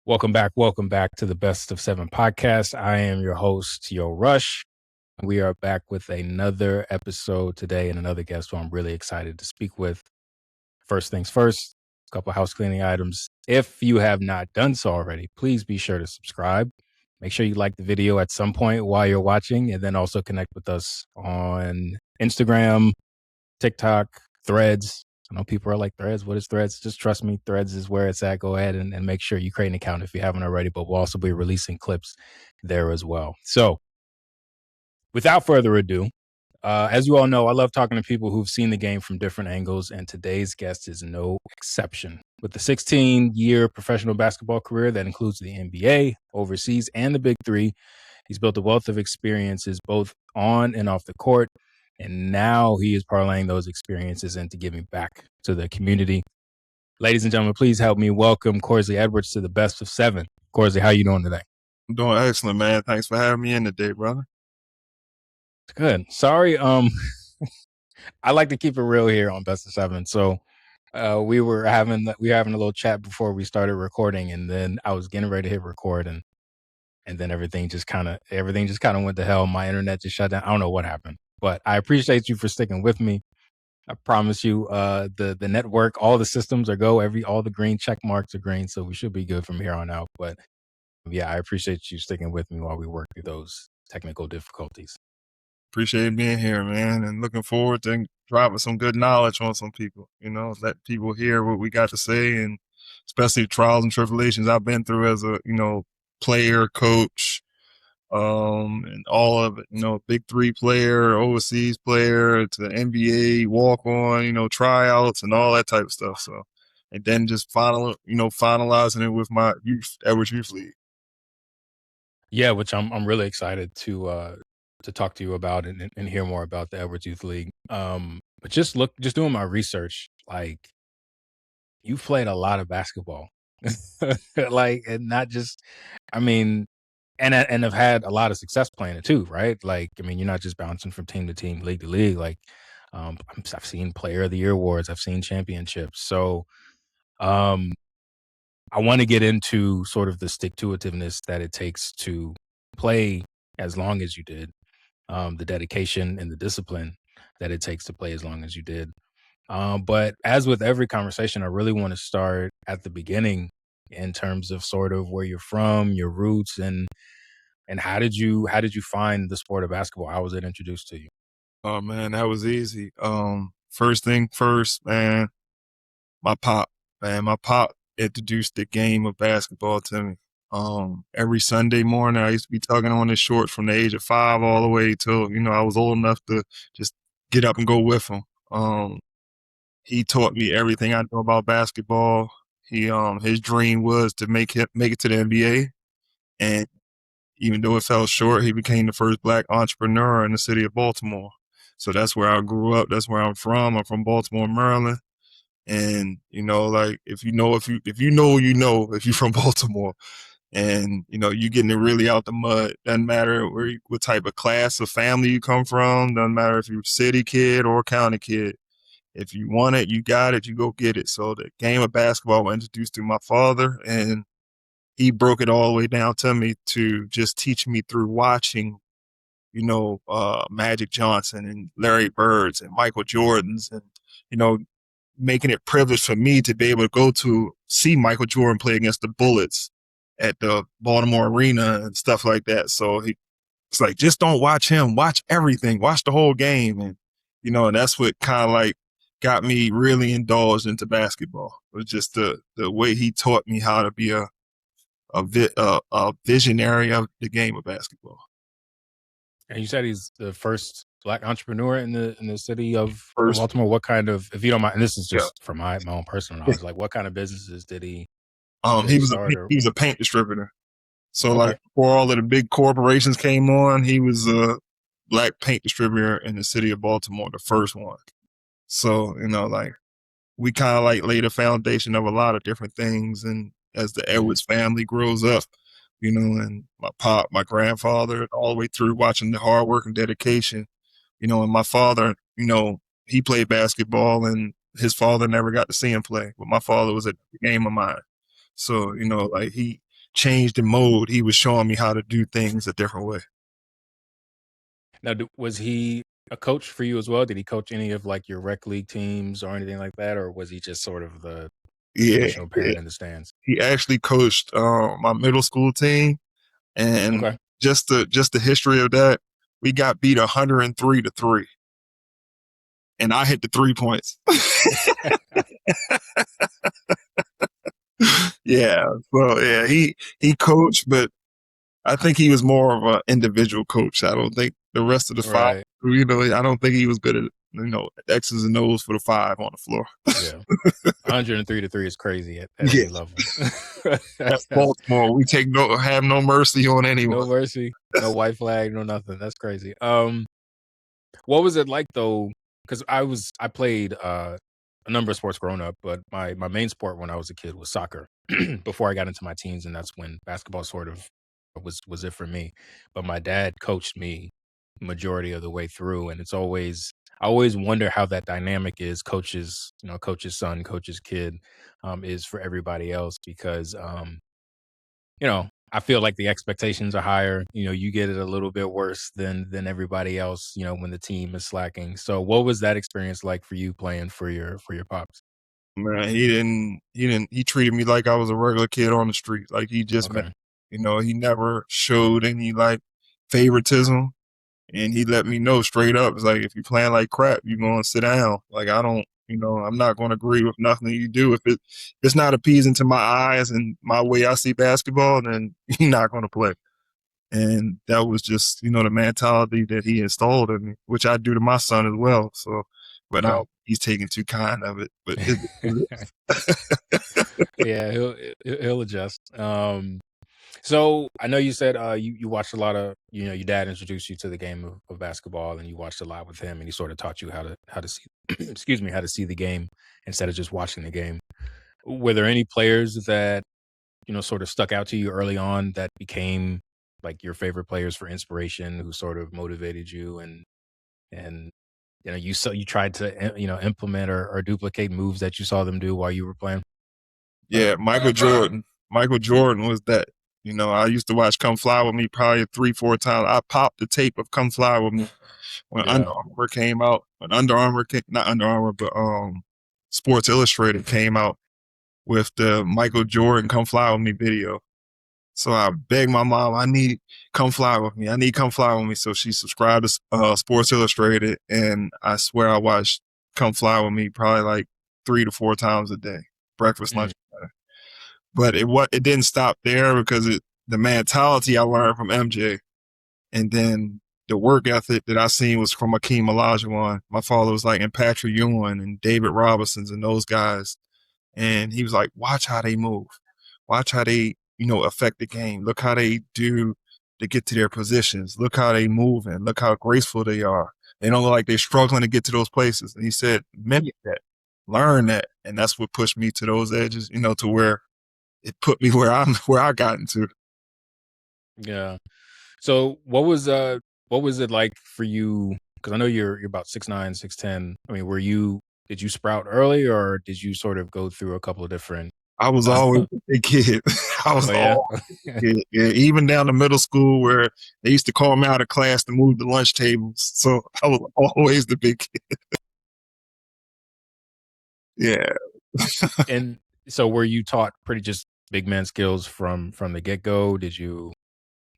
Welcome back to the Best of Seven podcast. I am your host, Yo Rush. We are back with another episode today and another guest who I'm really excited to speak with. First things first, a couple house cleaning items. If you have not done so already, please be sure to subscribe. Make sure you like the video at some point while you're watching, and then also connect with us on Instagram, TikTok, Threads. I know people are like, Threads, what is Threads? Just trust me, Threads is where it's at. Go ahead and make sure you create an account if you haven't already, but we'll also be releasing clips there as well. So without further ado, as you all know, I love talking to people who've seen the game from different angles, and today's guest is no exception. With a 16-year professional basketball career that includes the NBA, overseas, and the Big Three, he's built a wealth of experiences both on and off the court. And now he is parlaying those experiences into giving back to the community. Ladies and gentlemen, please help me welcome Corsley Edwards to the Best of Seven. Corsley, how you doing today? I'm doing excellent, man. Thanks for having me in today, brother. Good. Sorry, I like to keep it real here on Best of Seven. So we were having a little chat before we started recording, and then I was getting ready to hit record, and then everything just kind of went to hell. My internet just shut down. I don't know what happened. But I appreciate you for sticking with me. I promise you, the network, all the systems are go. All the green check marks are green, so we should be good from here on out. But yeah, I appreciate you sticking with me while we work through those technical difficulties. Appreciate being here, man, and looking forward to dropping some good knowledge on some people. Let people hear what we got to say, and especially trials and tribulations I've been through as a player, coach, and all of it, Big Three player, overseas player, to NBA, walk on, tryouts and all that type of stuff. So, and then just finalizing it with my Edwards Youth League. Yeah, which I'm really excited to talk to you about and hear more about the Edwards Youth League. But just doing my research, like you've played a lot of basketball, like, and not just, I mean, and have had a lot of success playing it too, right? Like, I mean, you're not just bouncing from team to team, league to league. Like, I've seen Player of the Year awards, I've seen championships. So, I want to get into sort of the stick-to-itiveness that it takes to play as long as you did, the dedication and the discipline that it takes to play as long as you did. But as with every conversation, I really want to start at the beginning in terms of sort of where you're from, your roots, and how did you find the sport of basketball? How was it introduced to you? Oh man, that was easy. First thing first, man, my pop introduced the game of basketball to me. Every Sunday morning I used to be tugging on his shorts from the age of 5 all the way till, I was old enough to just get up and go with him. He taught me everything I know about basketball. His dream was to make it to the NBA. And even though it fell short, he became the first Black entrepreneur in the city of Baltimore. So that's where I grew up. That's where I'm from. I'm from Baltimore, Maryland. And, like, if you're from Baltimore and, you getting it really out the mud, doesn't matter what type of class or family you come from, doesn't matter if you're a city kid or a county kid. If you want it, you got it, you go get it. So the game of basketball was introduced to my father, and he broke it all the way down to me to just teach me through watching, Magic Johnson and Larry Birds and Michael Jordans, and, making it privileged for me to be able to go to see Michael Jordan play against the Bullets at the Baltimore Arena and stuff like that. So it's like, just don't watch him, watch everything, watch the whole game. And, and that's what kind of like got me really indulged into basketball. It was just the way he taught me how to be a visionary of the game of basketball. And you said he's the first Black entrepreneur in the city of Baltimore. What kind of, if you don't mind, and this is just from my own personal knowledge, like what kind of businesses did he? He was a paint distributor. So like before all of the big corporations came on, he was a Black paint distributor in the city of Baltimore, the first one. So, like we kind of like laid a foundation of a lot of different things. And as the Edwards family grows up, and my grandfather, all the way through watching the hard work and dedication, and my father, he played basketball and his father never got to see him play, but my father was a game of mine. So, like he changed the mode, he was showing me how to do things a different way. Now, was he a coach for you as well? Did he coach any of like your rec league teams or anything like that, or was he just sort of the Yeah, traditional yeah. parent in the stands? He actually coached my middle school team, and Okay. just the history of that, we got beat 103-3, and I hit the 3 points. Yeah, so yeah, he coached, but I think he was more of an individual coach. I don't think the rest of the five, Right. I don't think he was good at X's and O's for the five on the floor. Yeah. 103-3 is crazy at Yeah, any level. that's That's Baltimore. We have no mercy on anyone. no mercy, no white flag, no nothing. That's crazy. What was it like though? Because I played a number of sports growing up, but my main sport when I was a kid was soccer. Before I got into my teens, and that's when basketball sort of was it for me. But my dad coached me majority of the way through, and I always wonder how that dynamic is, coach's son, coach's kid, is for everybody else because I feel like the expectations are higher. You get it a little bit worse than everybody else, when the team is slacking. So what was that experience like for you playing for your pops? Man, he treated me like I was a regular kid on the street. Like he just met, Okay. he never showed any like favoritism. And he let me know straight up. It's like, if you playing like crap, you're going to sit down. Like, I don't, I'm not going to agree with nothing you do. If it's not appeasing to my eyes and my way I see basketball, then you're not going to play. And that was just, the mentality that he installed in me, which I do to my son as well. So, but Okay. now he's taking too kind of it. But Yeah, he'll adjust. So I know you said you watched a lot of your dad introduced you to the game of basketball, and you watched a lot with him, and he sort of taught you how to see excuse me, how to see the game instead of just watching the game. Were there any players that sort of stuck out to you early on that became like your favorite players for inspiration, who sort of motivated you, and you tried to implement or duplicate moves that you saw them do while you were playing? yeah, Michael Jordan. Michael Jordan was that. I used to watch Come Fly With Me probably 3-4 times. I popped the tape of Come Fly With Me when Yeah. Under Armour came out. When Under Armour came, not Under Armour, but Sports Illustrated came out with the Michael Jordan Come Fly With Me video. So I begged my mom, I need Come Fly With Me. I need Come Fly With Me. So she subscribed to Sports Illustrated, and I swear I watched Come Fly With Me probably like 3-4 times a day, breakfast, lunch, Mm, dinner. But it didn't stop there, because the mentality I learned from MJ, and then the work ethic that I seen was from Hakeem Olajuwon. My father was like, and Patrick Ewing and David Robinsons and those guys. And he was like, watch how they move. Watch how they, affect the game. Look how they do to get to their positions. Look how they move, and look how graceful they are. They don't look like they're struggling to get to those places. And he said, mimic that, learn that. And that's what pushed me to those edges, to where it put me where I got into. yeah. So what was it like for you? Because I know you're about 6'9", 6'10". I mean, did you sprout early, or did you sort of go through a couple of different? I was always a big kid. I was Oh yeah. always a kid. Yeah, even down to middle school, where they used to call me out of class to move the lunch tables. So I was always the big kid. Yeah. And so were you taught pretty just big man skills from the get go?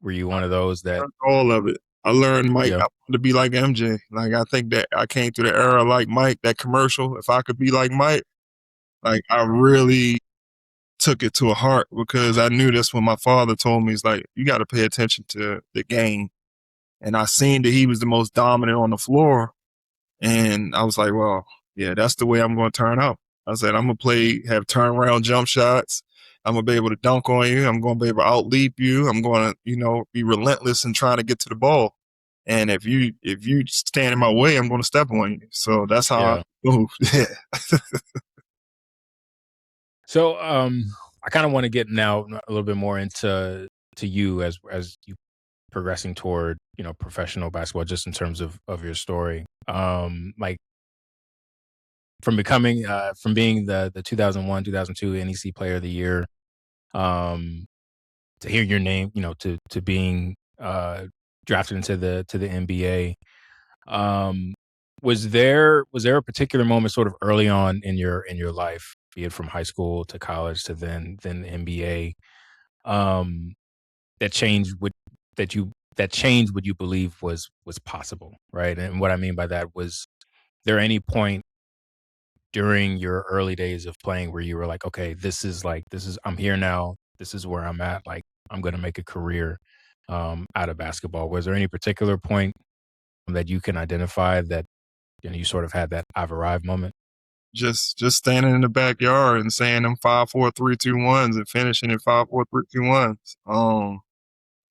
Were you one of those that? Learned all of it. I learned Mike. Yeah. I wanted to be like MJ. Like, I think that I came through the era like Mike, that commercial. If I could be like Mike, like, I really took it to a heart, because I knew this when my father told me. He's like, you got to pay attention to the game. And I seen that he was the most dominant on the floor. And I was like, well, yeah, that's the way I'm going to turn out. I said, I'm going to have turnaround jump shots. I'm going to be able to dunk on you. I'm going to be able to outleap you. I'm going to, be relentless in trying to get to the ball. And if you stand in my way, I'm going to step on you. So that's how I Yeah. move. Yeah. So I kind of want to get now a little bit more into you as you progressing toward professional basketball, just in terms of your story. Like from being the 2001 2002 NEC Player of the Year. Um, hear your name, to being drafted into the NBA. Was there a particular moment sort of early on in your life, be it from high school to college to then the NBA, that changed what you believe was possible, right? And what I mean by that was there any point during your early days of playing where you were like, okay, this is I'm here now. This is where I'm at. Like I'm going to make a career out of basketball. Was there any particular point that you can identify that you sort of had that I've arrived moment? Just standing in the backyard and saying them 5-4-3-2-1s and finishing in 5-4-3-2-1s.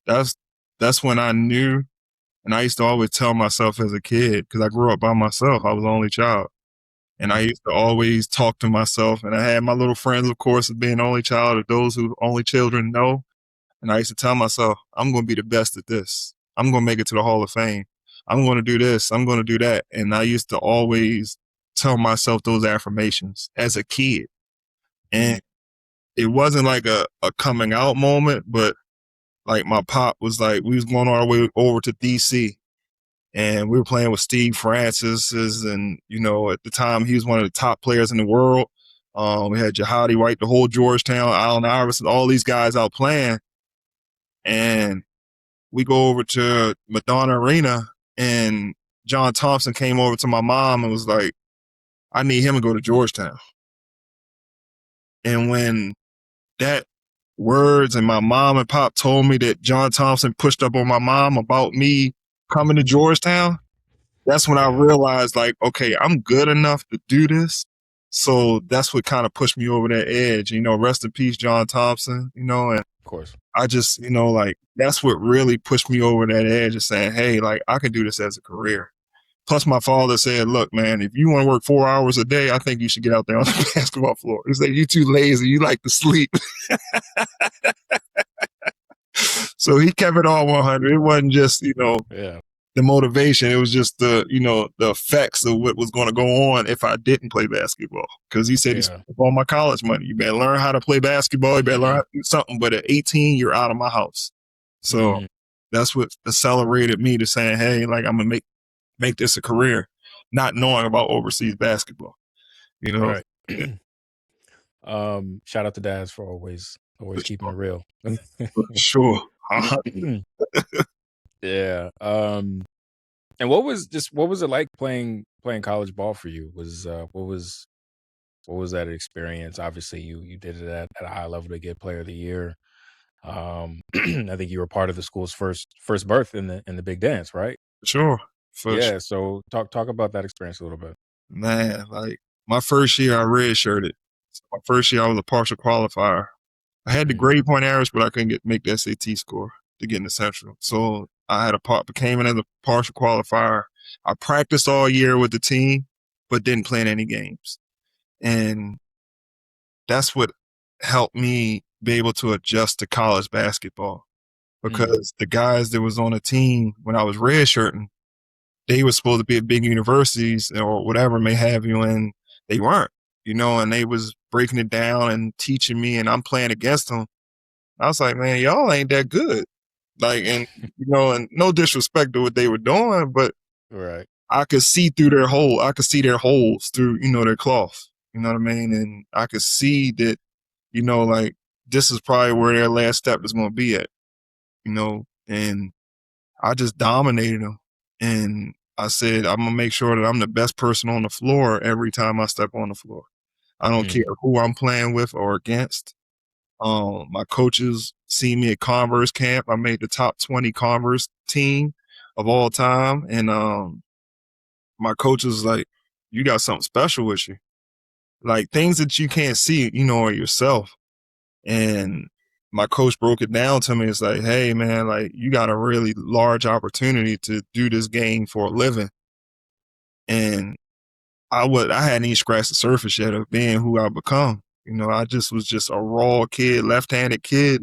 That's when I knew, and I used to always tell myself as a kid, because I grew up by myself. I was the only child. And I used to always talk to myself, and I had my little friends, of course, of being the only child, or those who only children know. And I used to tell myself, I'm going to be the best at this. I'm going to make it to the Hall of Fame. I'm going to do this. I'm going to do that. And I used to always tell myself those affirmations as a kid. And it wasn't like a coming out moment, but like my pop was like, we was going our way over to DC. And we were playing with Steve Francis, and, at the time, he was one of the top players in the world. We had Jahadi White, the whole Georgetown, Allen Iverson, all these guys out playing. And we go over to Madonna Arena, and John Thompson came over to my mom and was like, I need him to go to Georgetown. And when that words and my mom and pop told me that John Thompson pushed up on my mom about me coming to Georgetown, that's when I realized, like, okay, I'm good enough to do this. So that's what kind of pushed me over that edge. Rest in peace, John Thompson, and of course. I just, like, that's what really pushed me over that edge of saying, hey, like, I can do this as a career. Plus, my father said, look, man, if you want to work 4 hours a day, I think you should get out there on the basketball floor. He said, you too lazy. You like to sleep. So he kept it all 100. It wasn't just, the motivation. It was just the effects of what was going to go on if I didn't play basketball. Because he said he spent all my college money. You better learn how to play basketball. You better learn how to do something. But at 18, you're out of my house. So that's what accelerated me to saying, hey, like, I'm going to make this a career, not knowing about overseas basketball. Right. Shout out to dads for always keeping it real. Sure. Yeah. And what was it like playing college ball for you? What was that experience? Obviously you did it at a high level to get player of the year. I think you were part of the school's first berth in the big dance, right? Sure. Yeah. So talk about that experience a little bit. Man, like my first year I redshirted. So my first year I was a partial qualifier. I had the grade point average, but I couldn't make the SAT score to get in the Central. So I became in as a partial qualifier. I practiced all year with the team, but didn't play in any games. And that's what helped me be able to adjust to college basketball. Because the guys that was on the team when I was redshirting, they were supposed to be at big universities or whatever may have you, and they weren't, and they was breaking it down and teaching me, and I'm playing against them. I was like, man, y'all ain't that good. Like, and, and no disrespect to what they were doing, but right. I could see through their hole. I could see their holes through, their cloth. You know what I mean? And I could see that, like, this is probably where their last step is going to be at, and I just dominated them. And I said, I'm going to make sure that I'm the best person on the floor every time I step on the floor. I don't care who I'm playing with or against. My coaches see me at Converse camp. I made the top 20 Converse team of all time. And my coach was like, you got something special with you. Like things that you can't see, are yourself. And my coach broke it down to me. It's like, hey, man, like you got a really large opportunity to do this game for a living. And I hadn't even scratched the surface yet of being who I've become. I was just a raw kid, left-handed kid,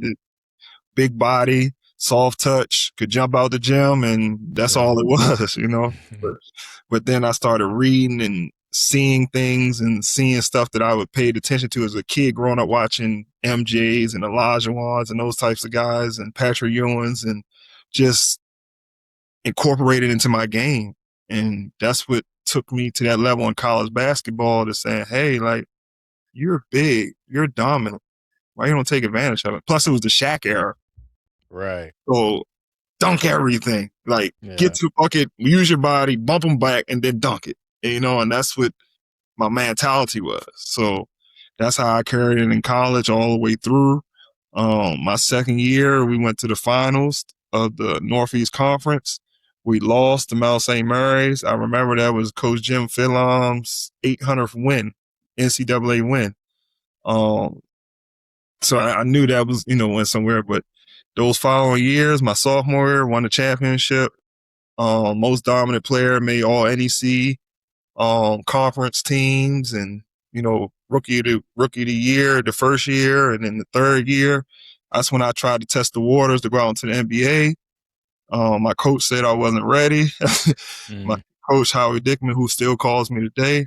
big body, soft touch, could jump out the gym, and that's all it was, But then I started reading and seeing things and seeing stuff that I would paid attention to as a kid growing up watching MJs and Elijah Wands and those types of guys and Patrick Ewings and just incorporate it into my game. And that's what took me to that level in college basketball to saying, hey, like, you're big, you're dominant. Why you don't take advantage of it? Plus, it was the Shaq era. Right. So dunk everything. Like, get Yeah. to the bucket, use your body, bump them back, and then dunk it. And that's what my mentality was. So that's how I carried it in college all the way through. My second year, we went to the finals of the Northeast Conference. We lost to Mount St. Mary's. I remember that was Coach Jim Philom's 800th win, NCAA win. So I knew that was, went somewhere. But those following years, my sophomore year, won the championship. Most dominant player, made all NEC conference teams, and rookie of the year the first year, and then the third year, that's when I tried to test the waters to go out into the NBA. My coach said I wasn't ready. My coach Howie Dickman, who still calls me today,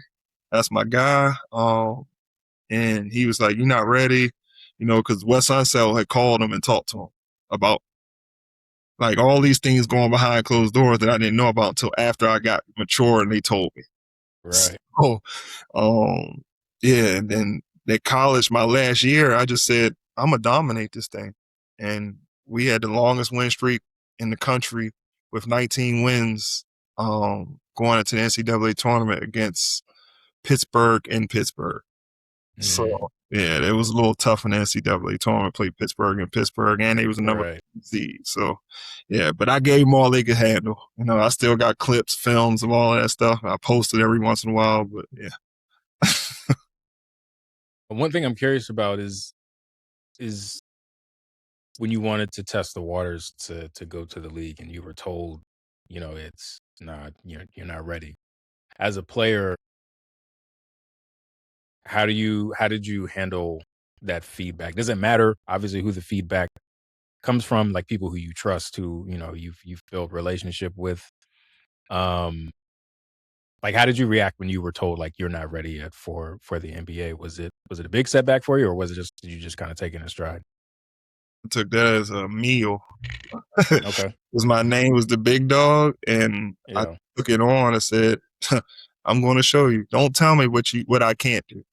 that's my guy. And he was like, "You're not ready," because Wes Unseld had called him and talked to him about like all these things going behind closed doors that I didn't know about until after I got mature and they told me. Right. So, yeah, and then at college, my last year, I just said, I'm going to dominate this thing. And we had the longest win streak in the country with 19 wins going into the NCAA tournament against Pittsburgh in Pittsburgh. So, yeah, it was a little tough in the NCAA tournament, played Pittsburgh in Pittsburgh, and it was a number seed. So, yeah, but I gave them all they could handle. I still got clips, films of all of that stuff. I post it every once in a while, but yeah. One thing I'm curious about is when you wanted to test the waters to go to the league and you were told, it's not, you're not ready. As a player, how did you handle that feedback? Does it matter, obviously, who the feedback comes from, like people who you trust, who, you've built relationship with? Like, how did you react when you were told like you're not ready yet for the NBA? Was it a big setback for you, or was it just, did you just kind of take it in stride? I took that as a meal. Okay. Because my name was the big dog, and I Yeah. took it on and said, I'm going to show you. Don't tell me what I can't do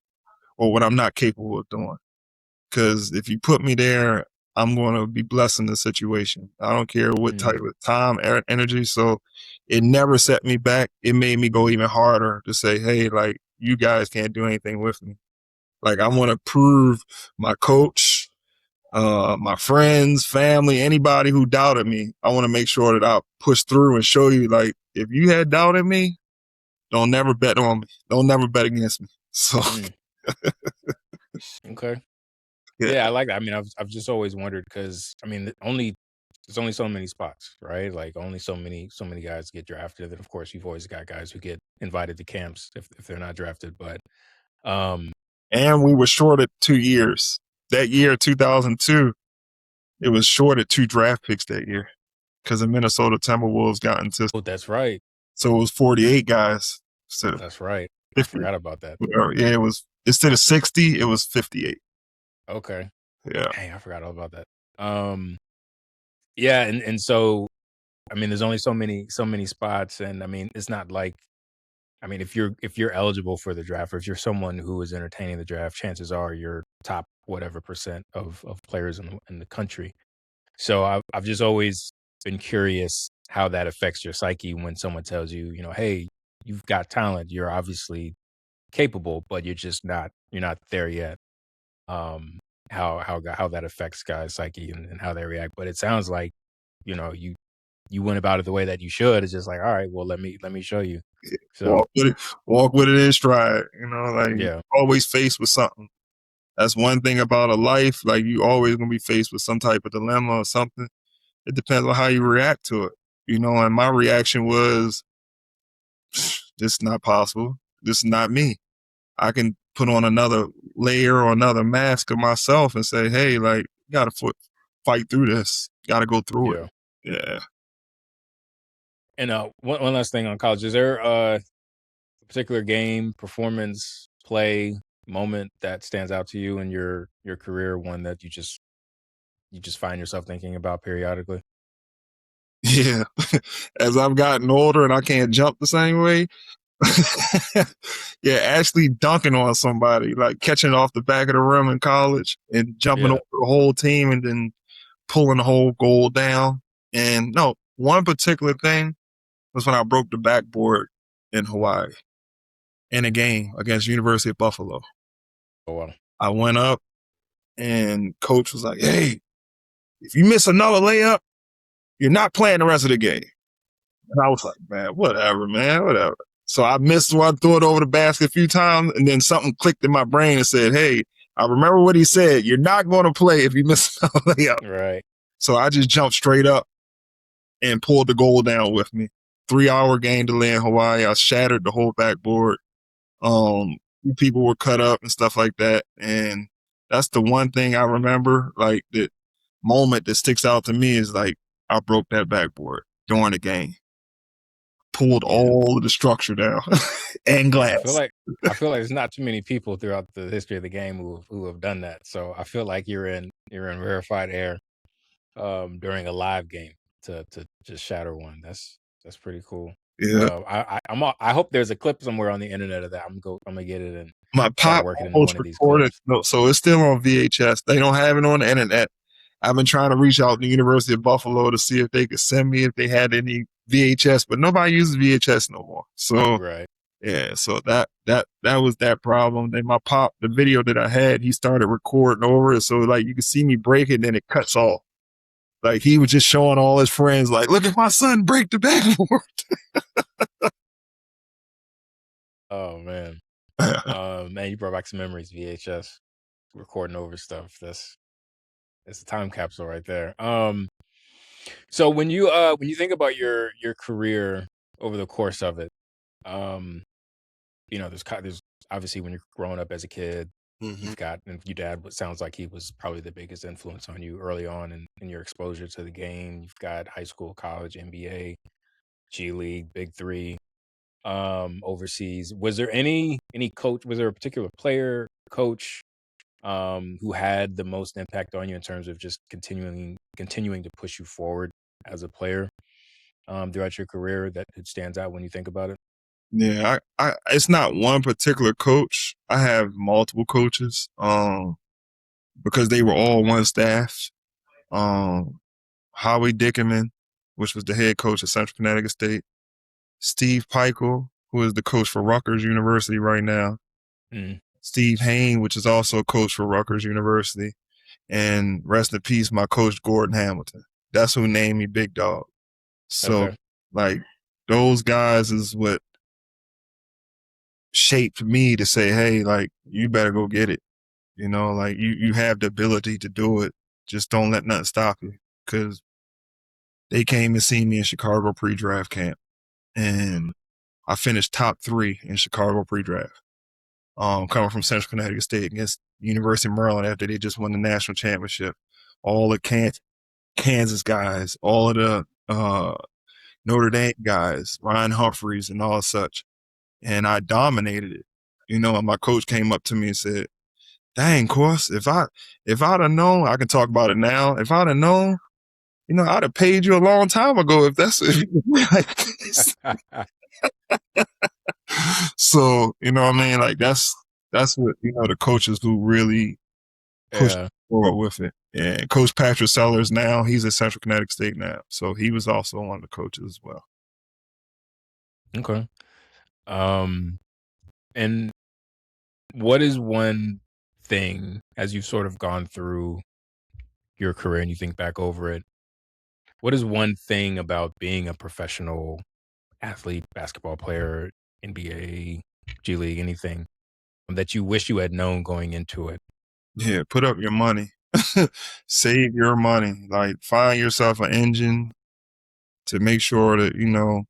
or what I'm not capable of doing. Because if you put me there, I'm going to be blessing the situation. I don't care what type of time, energy. So it never set me back. It made me go even harder to say, hey, like, you guys can't do anything with me. Like, I want to prove my coach, my friends, family, anybody who doubted me, I want to make sure that I push through and show you, like, if you had doubted me, don't never bet on me. Don't never bet against me. So, Okay. Yeah, I like that. I mean, I've just always wondered because I mean, there's only so many spots, right? Like only so many guys get drafted. Then of course you've always got guys who get invited to camps if they're not drafted. But and we were shorted 2 years. That year, 2002, it was shorted 2 draft picks that year because the Minnesota Timberwolves got into. oh, that's right. So it was 48 guys. So That's right. 50, I forgot about that. Yeah, it was instead of 60, it was 58. Okay. Yeah. Dang, I forgot all about that. Yeah, and so I mean, there's only so many spots, and I mean, it's not like, I mean, if you're eligible for the draft, or if you're someone who is entertaining the draft, chances are you're top whatever percent of players in the country. So I've just always been curious how that affects your psyche when someone tells you, hey, you've got talent, you're obviously capable, but you're not there yet. How that affects guys' psyche and how they react. But it sounds like, you went about it the way that you should. It's just like, all right, well, let me show you. So Walk with it in stride. Like, yeah, always faced with something. That's one thing about a life. Like, you always gonna be faced with some type of dilemma or something. It depends on how you react to it. And my reaction was, this is not possible. This is not me. I can put on another layer or another mask of myself and say, hey, like, you gotta fight through this. You gotta go through yeah. it. Yeah. And one last thing on college: is there a particular game, performance, play moment that stands out to you in your career? One that you just find yourself thinking about periodically? Yeah. As I've gotten older and I can't jump the same way. Yeah, actually dunking on somebody, like catching off the back of the rim in college and jumping Yeah. over the whole team and then pulling the whole goal down. And no, one particular thing was when I broke the backboard in Hawaii in a game against University of Buffalo. Oh wow. I went up and coach was like, "Hey, if you miss another layup, you're not playing the rest of the game." And I was like, man, whatever. So I missed one, threw it over the basket a few times, and then something clicked in my brain and said, hey, I remember what he said. You're not going to play if you miss another layup. Right. So I just jumped straight up and pulled the goal down with me. 3-hour game delay in Hawaii. I shattered the whole backboard. People were cut up and stuff like that. And that's the one thing I remember, like the moment that sticks out to me is like I broke that backboard during the game. Pulled all of the structure down and glass. I feel like there's not too many people throughout the history of the game who have done that. So I feel like you're in rarefied air during a live game to just shatter one. That's pretty cool. Yeah. I hope there's a clip somewhere on the internet of that. I'm gonna get it and my pop working into almost one of these recorded. clips. No, so it's still on VHS. They don't have it on the internet. I've been trying to reach out to the University of Buffalo to see if they could send me if they had any VHS, but nobody uses VHS no more. So right. Yeah, so that was that problem. Then my pop, the video that I had, he started recording over it, so like you can see me break it, and then it cuts off. Like he was just showing all his friends, like, look at my son break the backboard. Oh man. Man, you brought back some memories. VHS recording over stuff. It's a time capsule right there. So when you think about your career over the course of it, there's obviously when you're growing up as a kid, you've got, and your dad, what sounds like he was probably the biggest influence on you early on in your exposure to the game. You've got high school, college, NBA, G League, Big Three, overseas. Was there any coach? Was there a particular player, coach, who had the most impact on you in terms of just continuing to push you forward as a player throughout your career that stands out when you think about it? Yeah, I it's not one particular coach. I have multiple coaches, because they were all one staff. Howie Dickerman, which was the head coach at Central Connecticut State. Steve Peichel, who is the coach for Rutgers University right now. Steve Hain, which is also coach for Rutgers University. And rest in peace, my coach, Gordon Hamilton. That's who named me Big Dog. So, like, those guys is what shaped me to say, hey, like, you better go get it. You know, like, you have the ability to do it. Just don't let nothing stop you. Because they came and seen me in Chicago pre-draft camp. And I finished top 3 in Chicago pre-draft. Coming from Central Connecticut State against University of Maryland after they just won the national championship. All the Kansas guys, all of the Notre Dame guys, Ryan Humphreys and all such. And I dominated it. You know, and my coach came up to me and said, dang, Cors, if I'd have known, I can talk about it now. If I'd have known, you know, I'd have paid you a long time ago if that's like this. So, you know what I mean? Like that's what, you know, the coaches who really push forward with it. And Coach Patrick Sellers now, he's at Central Connecticut State now. So he was also one of the coaches as well. Okay. And what is one thing, as you've sort of gone through your career and you think back over it, what is one thing about being a professional athlete, basketball player, NBA, G League, anything, that you wish you had known going into it? Yeah, put up your money. Save your money. Like, find yourself an engine to make sure that, you know,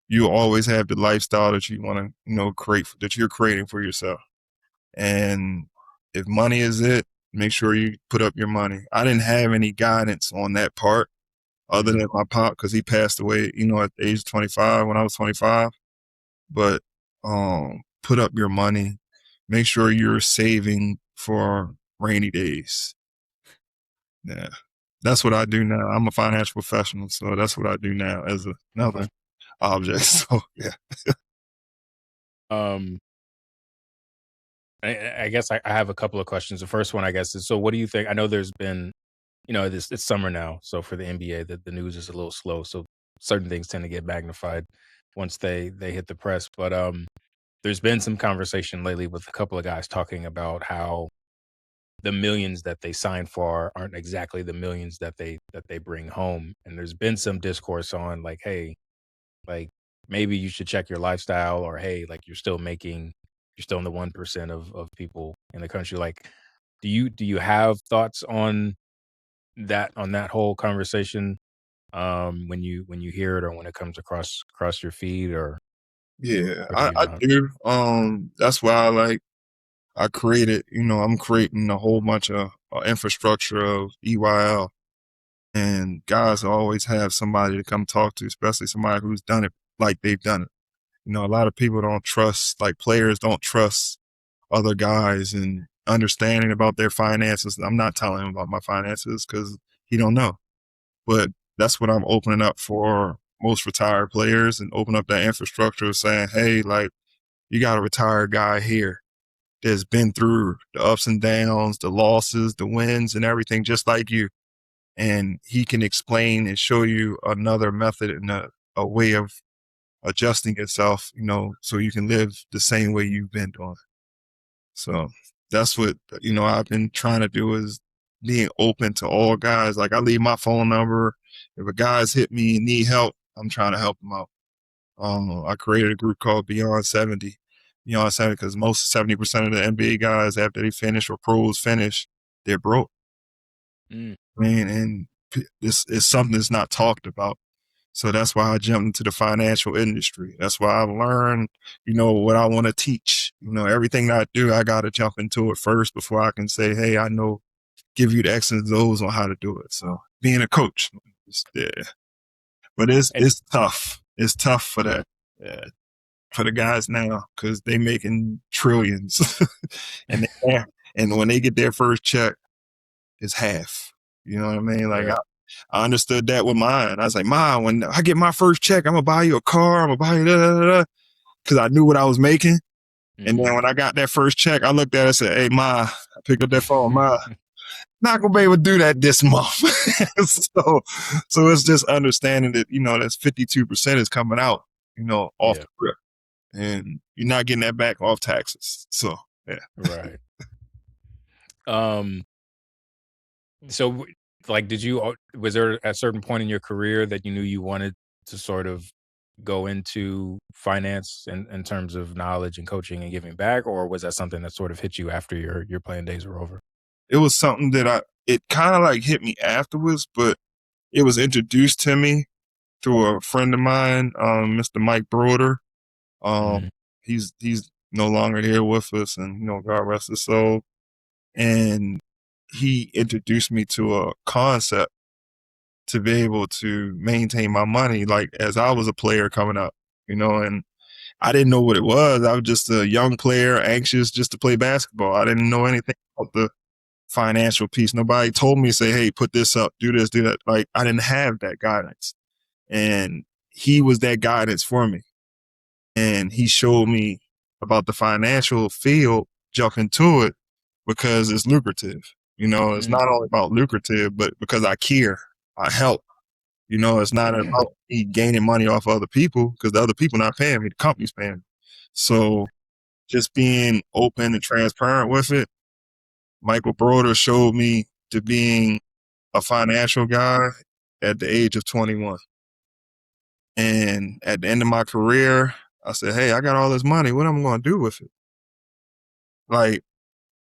you always have the lifestyle that you want to, you know, that you're creating for yourself. And if money is it, make sure you put up your money. I didn't have any guidance on that part other than my pop, because he passed away, you know, at the age of 25 when I was 25. But put up your money. make sure you're saving for rainy days. Yeah. That's what I do now. I'm a financial professional, so that's what I do now as another object. So yeah. Um, I guess I have a couple of questions. The first one, I guess, is so what do you think? I know there's been, it's summer now, so for the NBA, the news is a little slow, so certain things tend to get magnified once they hit the press. But there's been some conversation lately with a couple of guys talking about how the millions that they sign for aren't exactly the millions that they bring home, and there's been some discourse on like, hey, like maybe you should check your lifestyle, or hey, like you're still in the 1% of people in the country. Like, do you have thoughts on that whole conversation when you hear it or when it comes across your feed, Yeah, or do I, you I not? do. That's why I created, I'm creating a whole bunch of infrastructure of EYL, and guys always have somebody to come talk to, especially somebody who's done it like they've done it. A lot of people don't trust, like players don't trust other guys and understanding about their finances. I'm not telling him about my finances because he don't know. But that's what I'm opening up for most retired players, and open up that infrastructure of saying, hey, like, you got a retired guy here that's been through the ups and downs, the losses, the wins, and everything, just like you. And he can explain and show you another method and a way of adjusting yourself, so you can live the same way you've been doing. So that's what, I've been trying to do, is being open to all guys. Like, I leave my phone number. If a guy's hit me and need help, I'm trying to help him out. I created a group called Beyond 70. Beyond 70, because most 70% of the NBA guys, after they finish or pros finish, they're broke. Mm, Man, and this is something that's not talked about. So that's why I jumped into the financial industry. That's why I learned, what I want to teach. Everything that I do, I got to jump into it first before I can say, hey, I know, give you the X and O's on how to do it. So being a coach, yeah. But and it's tough. It's tough for that. Yeah. For the guys now, because they making trillions. and and when they get their first check, it's half. You know what I mean? Like, right. I understood that with mine. I was like, Ma, when I get my first check, I'm gonna buy you a car. I'm gonna buy you da. Because I knew what I was making. And then when I got that first check, I looked at it and said, hey, Ma, I picked up that phone, Ma, not gonna be able to do that this month. so it's just understanding that, that's 52% is coming out, off Yeah. the rip. And you're not getting that back off taxes. So yeah. Right. Um. So, like, was there a certain point in your career that you knew you wanted to sort of go into finance in terms of knowledge and coaching and giving back, or was that something that sort of hit you after your playing days were over? It was something that it kind of like hit me afterwards, but it was introduced to me through a friend of mine, Mr. Mike Broder. Um, Mm, he's no longer here with us, and God rest his soul. And he introduced me to a concept to be able to maintain my money, like as I was a player coming up, and I didn't know what it was. I was just a young player, anxious just to play basketball. I didn't know anything about the financial piece. Nobody told me, say, hey, put this up, do this, do that. Like, I didn't have that guidance. And he was that guidance for me. And he showed me about the financial field, jump into it because it's lucrative. It's mm, not only about lucrative, but because I care, I help. It's not about me gaining money off other people, because the other people not paying me, the company's paying me. So just being open and transparent with it, Michael Broder showed me to being a financial guy at the age of 21. And at the end of my career, I said, hey, I got all this money. What am I going to do with it? Like,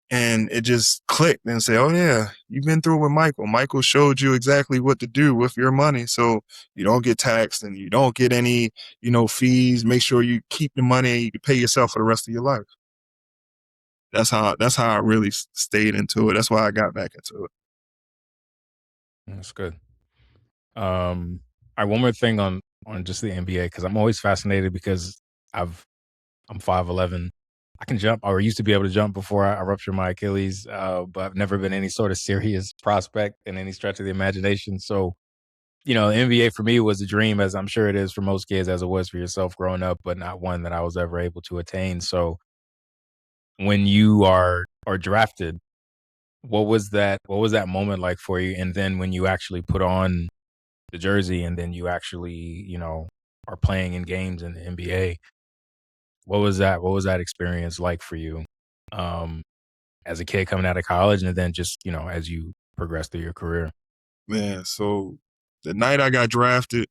and it just clicked and say, oh yeah, you've been through it with Michael. Michael showed you exactly what to do with your money, so you don't get taxed and you don't get any, fees. Make sure you keep the money and you can pay yourself for the rest of your life. That's how I really stayed into it. That's why I got back into it. that's good. I one more thing on just the NBA, because I'm always fascinated because I'm 5'11", I can jump, or used to be able to jump before I ruptured my Achilles, but I've never been any sort of serious prospect in any stretch of the imagination. So, the NBA for me was a dream, as I'm sure it is for most kids, as it was for yourself growing up, but not one that I was ever able to attain. So, when you are drafted, what was that moment like for you? And then when you actually put on the jersey, and then you actually, are playing in games in the NBA, what was that experience like for you? Um, as a kid coming out of college, and then just, as you progress through your career? Man, so the night I got drafted,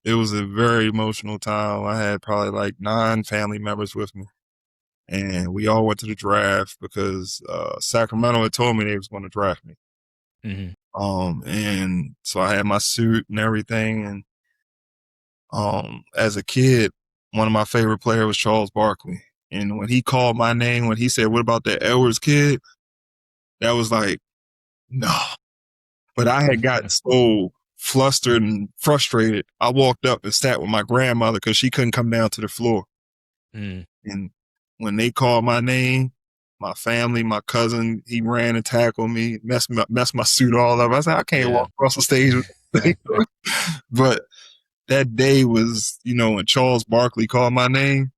it was a very emotional time. I had probably like 9 family members with me, and we all went to the draft because Sacramento had told me they was going to draft me. Mhm. And so I had my suit and everything. And as a kid, one of my favorite players was Charles Barkley. And when he called my name, when he said, "What about that Edwards kid?" That was like, no. But I had gotten so flustered and frustrated. I walked up and sat with my grandmother because she couldn't come down to the floor. Mm, And when they called my name, my family, my cousin, he ran and tackled me, messed my suit all up. I said, I can't yeah. walk across the stage with But that day was, when Charles Barkley called my name,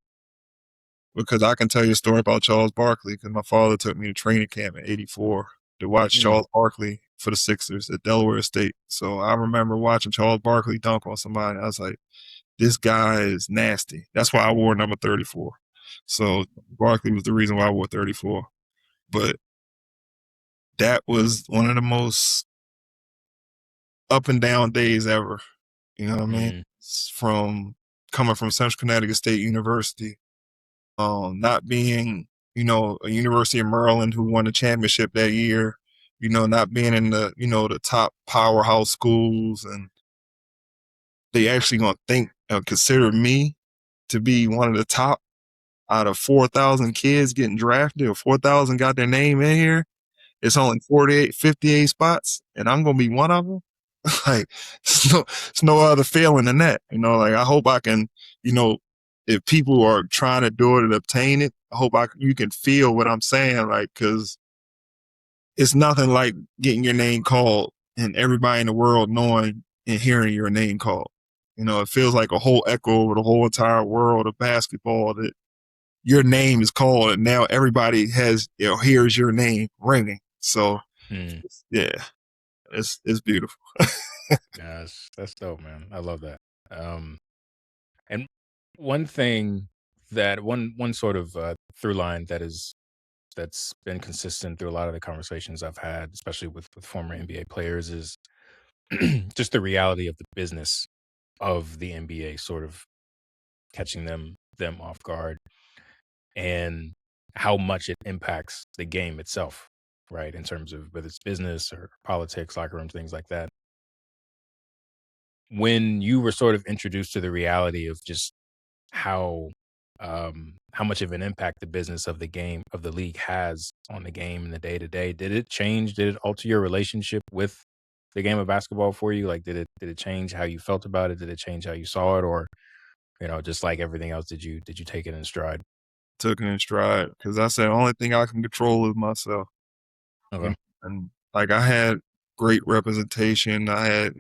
because I can tell you a story about Charles Barkley because my father took me to training camp in '84 to watch Mm, Charles Barkley for the Sixers at Delaware State. So I remember watching Charles Barkley dunk on somebody. I was like, this guy is nasty. That's why I wore number 34. So Barkley was the reason why I wore 34. But that was one of the most up and down days ever. You know what I mean? mm, From coming from Central Connecticut State University, not being, a University of Maryland who won the championship that year, not being in the top powerhouse schools, and they actually gonna consider me to be one of the top out of 4,000 kids getting drafted, or 4,000 got their name in here. It's only 58 spots, and I'm gonna be one of them. Like, it's no other feeling than that. Like, I hope I can, if people are trying to do it and obtain it, I hope you can feel what I'm saying. Like, cause it's nothing like getting your name called and everybody in the world knowing and hearing your name called. It feels like a whole echo over the whole entire world of basketball that your name is called and now everybody hears your name ringing. So mm. yeah, it's beautiful. Yeah, that's dope, man. I love that. And one thing that one sort of through line that's been consistent through a lot of the conversations I've had, especially with former NBA players, is just the reality of the business of the NBA sort of catching them off guard, and how much it impacts the game itself, right? In terms of whether it's business or politics, locker rooms, things like that. When you were sort of introduced to the reality of just how how much of an impact the business of the game of the league has on the game in the day to day, did it alter your relationship with the game of basketball for you? Like, did it change how you felt about it? Did it change how you saw it? Or, just like everything else, did you take it in stride? Took it in stride because I said the only thing I can control is myself. Okay. And like, I had great representation. I had,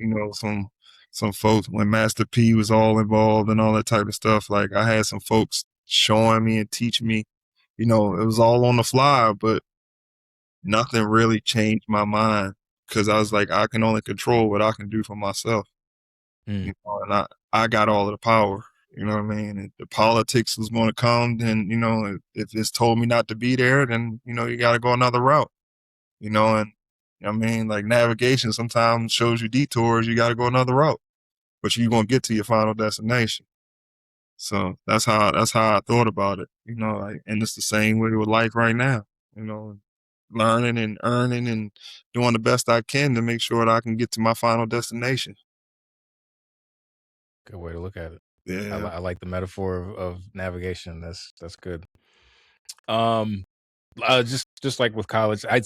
some folks when Master P was all involved and all that type of stuff. Like, I had some folks showing me and teaching me. It was all on the fly, but nothing really changed my mind because I was like, I can only control what I can do for myself. Mm, And I got all of the power. You know what I mean? If the politics was going to come, then, if it's told me not to be there, then, you got to go another route, and like, navigation sometimes shows you detours, you got to go another route, but you're going to get to your final destination. So that's how I thought about it, like, and it's the same way with life right now, you know, learning and earning and doing the best I can to make sure that I can get to my final destination. good way to look at it. Yeah. I like the metaphor of navigation. That's good. Um, just like with college, I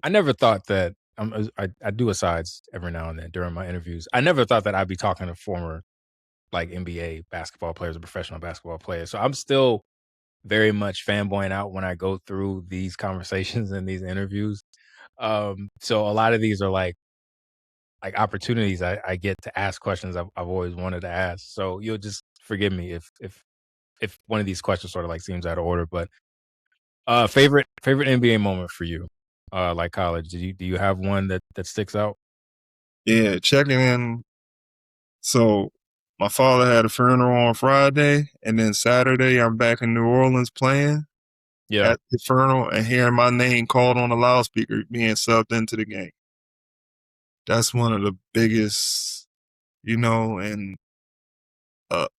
never thought that I do asides every now and then during my interviews. I never thought that I'd be talking to former like NBA basketball players or professional basketball players. So I'm still very much fanboying out when I go through these conversations and these interviews. So a lot of these are like opportunities I get to ask questions I've always wanted to ask. So you'll just forgive me if one of these questions sort of like seems out of order. But favorite NBA moment for you, like college. Do you have one that sticks out? Yeah, checking in. So my father had a funeral on Friday, and then Saturday I'm back in New Orleans playing Yeah. at the funeral and hearing my name called on the loudspeaker being subbed into the game. That's one of the biggest, and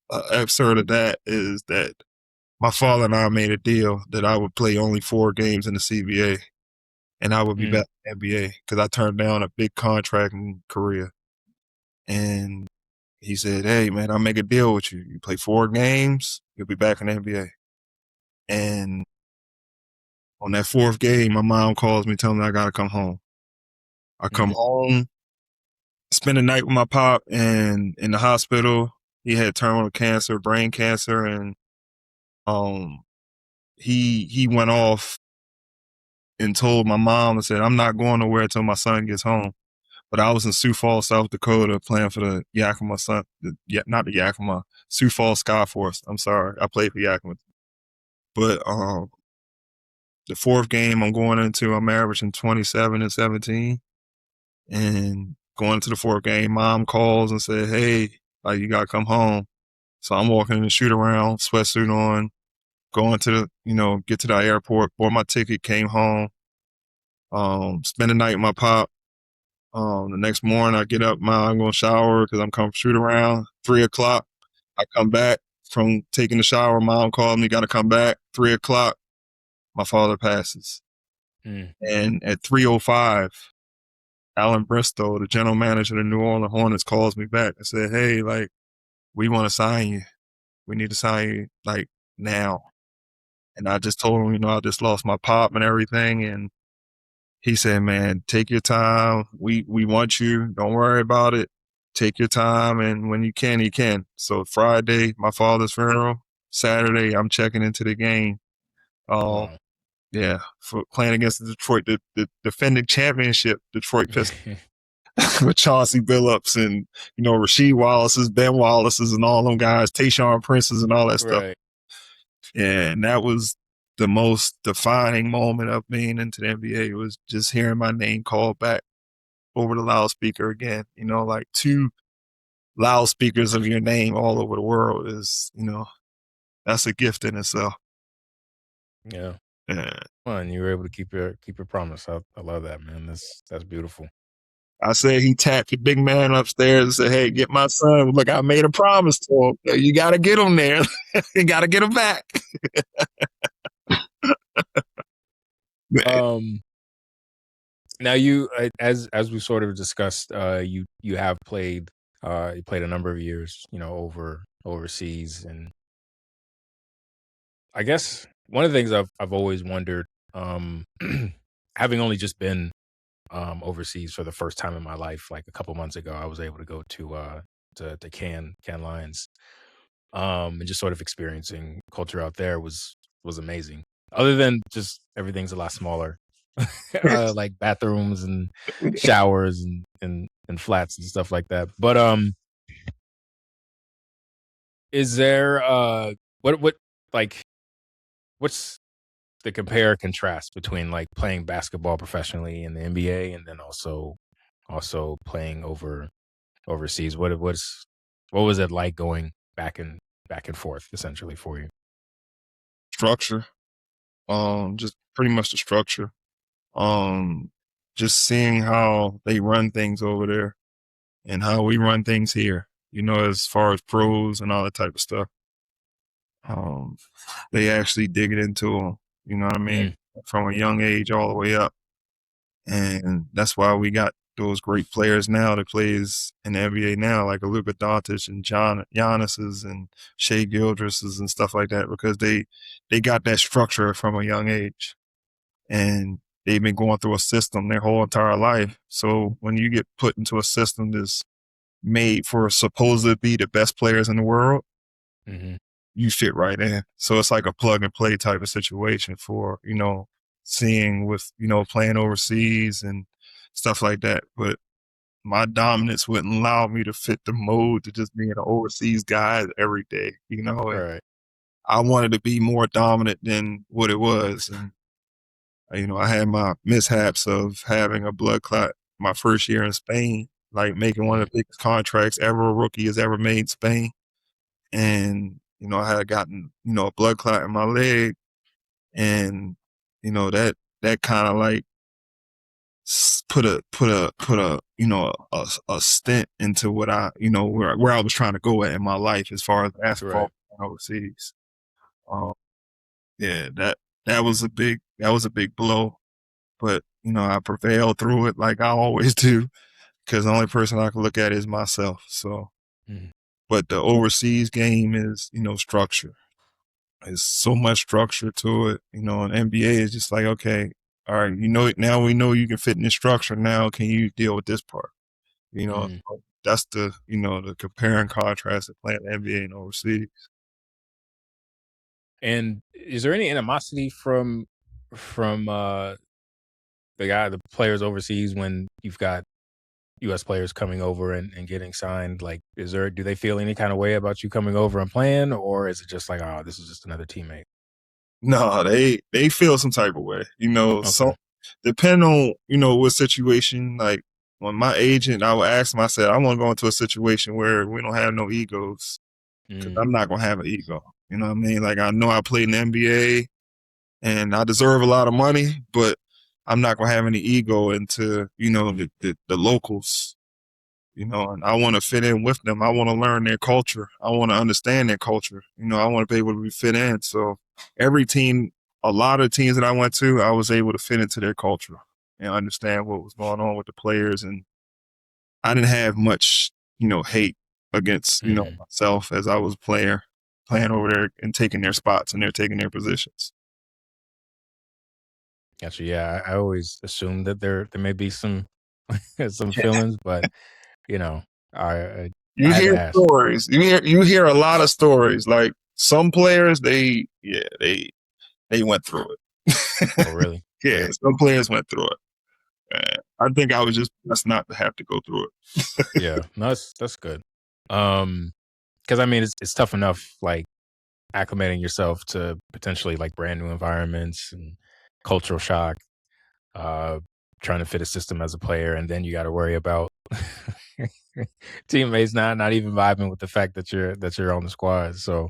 absurd of that is that my father and I made a deal that I would play only 4 games in the CBA and I would be Mm, back in the NBA because I turned down a big contract in Korea. And he said, "Hey, man, I'll make a deal with you. You play 4 games, you'll be back in the NBA." And on that 4th game, my mom calls me, telling me I got to come home. I come mm, home, spend the night with my pop, and in the hospital, he had terminal cancer, brain cancer, and um, he went off and told my mom and said, "I'm not going nowhere until my son gets home." But I was in Sioux Falls, South Dakota, playing for the Yakima not the Yakima, Sioux Falls Skyforce. I'm sorry, I played for Yakima. But the 4th game I'm going into, I'm averaging 27 and 17, and going into the 4th game, mom calls and said, "Hey, like you gotta come home." So I'm walking in the shoot around, sweatsuit on, going to get to the airport, bought my ticket, came home, spent the night with my pop. The next morning, I get up, I'm going to shower because I'm coming shoot around. 3:00, I come back from taking the shower. Mom called me, got to come back. 3:00, my father passes. mm. And at 3:05, Alan Bristow, the general manager of the New Orleans Hornets, calls me back and said, "Hey, like, we want to sign you. We need to sign you, like, now." And I just told him, I just lost my pop and everything. And he said, "Man, take your time. We want you. Don't worry about it. Take your time, and when you can, you can." So Friday, my father's funeral. Saturday, I'm checking into the game. Um, Wow. yeah, for playing against the Detroit, the defending championship Detroit Pistons with Chauncey Billups and Rasheed Wallace's, Ben Wallace's, and all them guys, Tayshaun Prince's, and all that stuff. Right. And that was the most defining moment of being into the NBA, was just hearing my name called back over the loudspeaker again. Like 2 loudspeakers of your name all over the world is, that's a gift in itself. Yeah. Yeah. Fun. You were able to keep your promise. I love that, man. That's beautiful. I said he tapped the big man upstairs and said, "Hey, get my son. Look, I made a promise to him. You got to get him there. You got to get him back." Um Now as we sort of discussed, you have played you played a number of years, overseas, and I guess one of the things I've always wondered, having only just been overseas for the first time in my life, like a couple months ago, I was able to go to Can Lions, and just sort of experiencing culture out there was amazing. Other than just everything's a lot smaller, like bathrooms and showers and flats and stuff like that. But is there what like what's the compare and contrast between like playing basketball professionally in the NBA and then also playing overseas? What was it like going back and forth essentially for you? Structure. Just pretty much the structure. Um, just seeing how they run things over there and how we run things here, as far as pros and all that type of stuff. Um, they actually dig it into them, you know what I mean? Mm, From a young age all the way up. And that's why we got those great players now that plays in the NBA now, like Luka Doncic and Giannis's and Shea Gilgeous's and stuff like that, because they got that structure from a young age. And they've been going through a system their whole entire life. So when you get put into a system that's made for supposed to be the best players in the world, mhm. you fit right in. So it's like a plug and play type of situation for, seeing with, playing overseas and stuff like that. But my dominance wouldn't allow me to fit the mold to just being an overseas guy every day, and Right. I wanted to be more dominant than what it was. And, I had my mishaps of having a blood clot my first year in Spain, like making one of the biggest contracts ever a rookie has ever made in Spain. And, I had gotten, a blood clot in my leg. And, that kind of like put a stint into what I, where I was trying to go at in my life as far as basketball overseas. Yeah, that was a big blow, but I prevailed through it like I always do, because the only person I can look at is myself. So, but the overseas game is, structure. There's so much structure to it, and NBA is just like, okay, all right, now we know you can fit in this structure. Now, can you deal with this part? So that's the compare and contrast of playing NBA and overseas. And is there any animosity from the players overseas when you've got U.S. players coming over and getting signed? Like, do they feel any kind of way about you coming over and playing, or is it just like, oh, this is just another teammate? No, they feel some type of way, so Okay. depending on, what situation, like when my agent, I would ask him, I said, I want to go into a situation where we don't have no egos, because I'm not going to have an ego. You know what I mean? Like, I know I played in the NBA and I deserve a lot of money, but I'm not going to have any ego into, the locals, and I want to fit in with them. I want to learn their culture. I want to understand their culture. I want to be able to fit in. So every team, a lot of teams that I went to, I was able to fit into their culture and understand what was going on with the players. And I didn't have much, hate against, myself as I was a player, playing over there and taking their spots, and they're taking their positions. Gotcha. Yeah, I always assumed that there may be some some feelings, but I You had to hear ask. stories. You hear a lot of stories. Like some players, they went through it. Oh, really? Yeah, some players went through it. I think I was just blessed not to have to go through it. Yeah, no, that's good. Because I mean, it's tough enough, like acclimating yourself to potentially like brand new environments and cultural shock, uh, trying to fit a system as a player, and then you got to worry about teammates not even vibing with the fact that you're on the squad. So,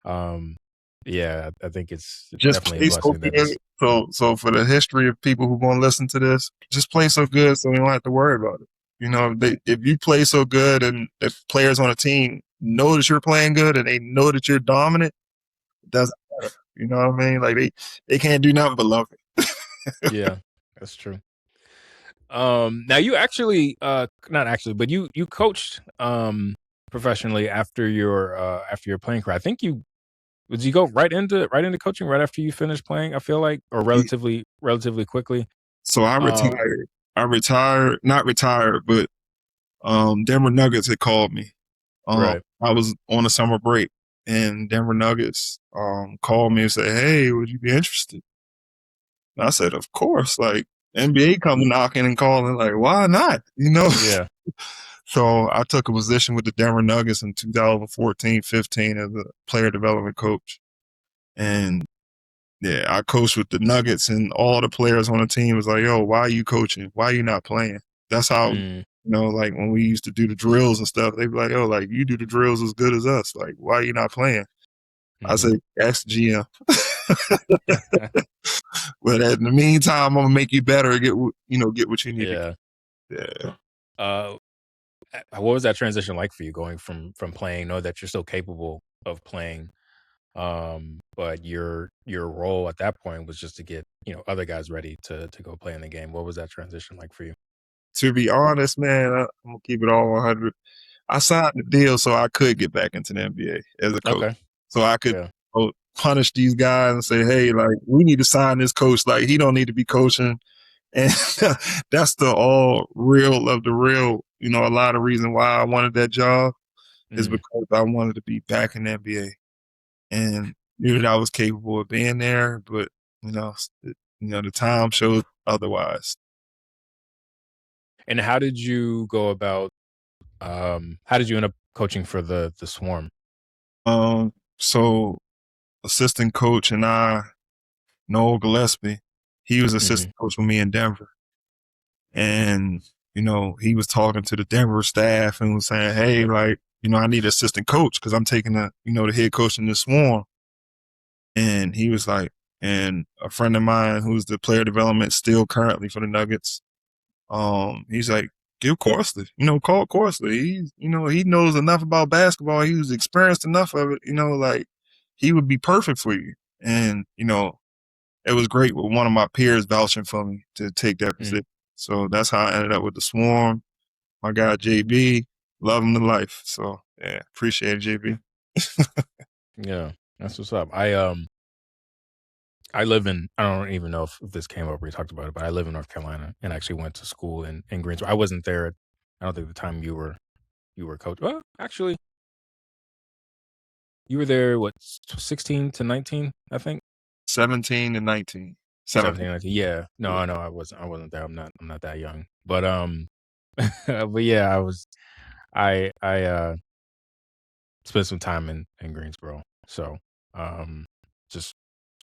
um, yeah, I think it's Just definitely a play so blessing that good. it's So for the history of people who going to listen to this, just play so good so we don't have to worry about it. If you play so good and the players on a team know that you're playing good and they know that you're dominant, it doesn't matter. You know what I mean? Like they can't do nothing but love it. yeah, that's true. Now you actually, not actually, but you coached professionally after your playing career. I think did you go right into coaching right after you finished playing? I feel like, or relatively quickly. So I Uh, retired. Not retired, but Denver Nuggets had called me. right. I was on a summer break, and Denver Nuggets called me and said, "Hey, would you be interested?" And I said, "Of course." Like NBA come knocking and calling, like, why not? Yeah. So I took a position with the Denver Nuggets in 2014-15 as a player development coach, and yeah, I coached with the Nuggets, and all the players on the team was like, "Yo, why are you coaching? Why are you not playing?" That's how, like when we used to do the drills and stuff, they'd be like, "Oh, like you do the drills as good as us. Like, why are you not playing?" I said, "Ask GM." But in the meantime, I'm gonna make you better. Get what you need to Yeah. get. Yeah. Uh, what was that transition like for you going from playing? Know that you're still capable of playing, but your role at that point was just to get other guys ready to go play in the game. What was that transition like for you? To be honest, man, I'm gonna keep it all 100. I signed the deal so I could get back into the NBA as a coach, Okay. so I could Yeah. punish these guys and say, "Hey, like we need to sign this coach. Like he don't need to be coaching." And that's the all real of the real. A lot of reason why I wanted that job is because I wanted to be back in the NBA. and knew that I was capable of being there, but the time showed otherwise. And how did you go about? How did you end up coaching for the Swarm? So assistant coach and Noel Gillespie, he was Hmm. assistant coach with me in Denver. And, he was talking to the Denver staff and was saying, hey, like, I need an assistant coach because I'm taking the head coach in the Swarm. And he was like, and a friend of mine who's the player development still currently for the Nuggets, he's like, give Corsley, call Corsley. He knows enough about basketball. He was experienced enough of it, like he would be perfect for you. And, it was great with one of my peers vouching for me to take that Mm. position. So that's how I ended up with the Swarm. My guy JB, love him to life. So yeah, appreciate it, JB. Yeah, that's what's up. I live in, I don't even know if this came up, we talked about it, but I live in North Carolina and actually went to school in Greensboro. I wasn't there. I don't think the time you were coach. Well, actually, you were there. What, 16 to 19? I think 17 and 19. 17, 17. 19. Yeah, no, I know I wasn't there. I'm not that young, but but yeah, I spent some time in Greensboro. So um, just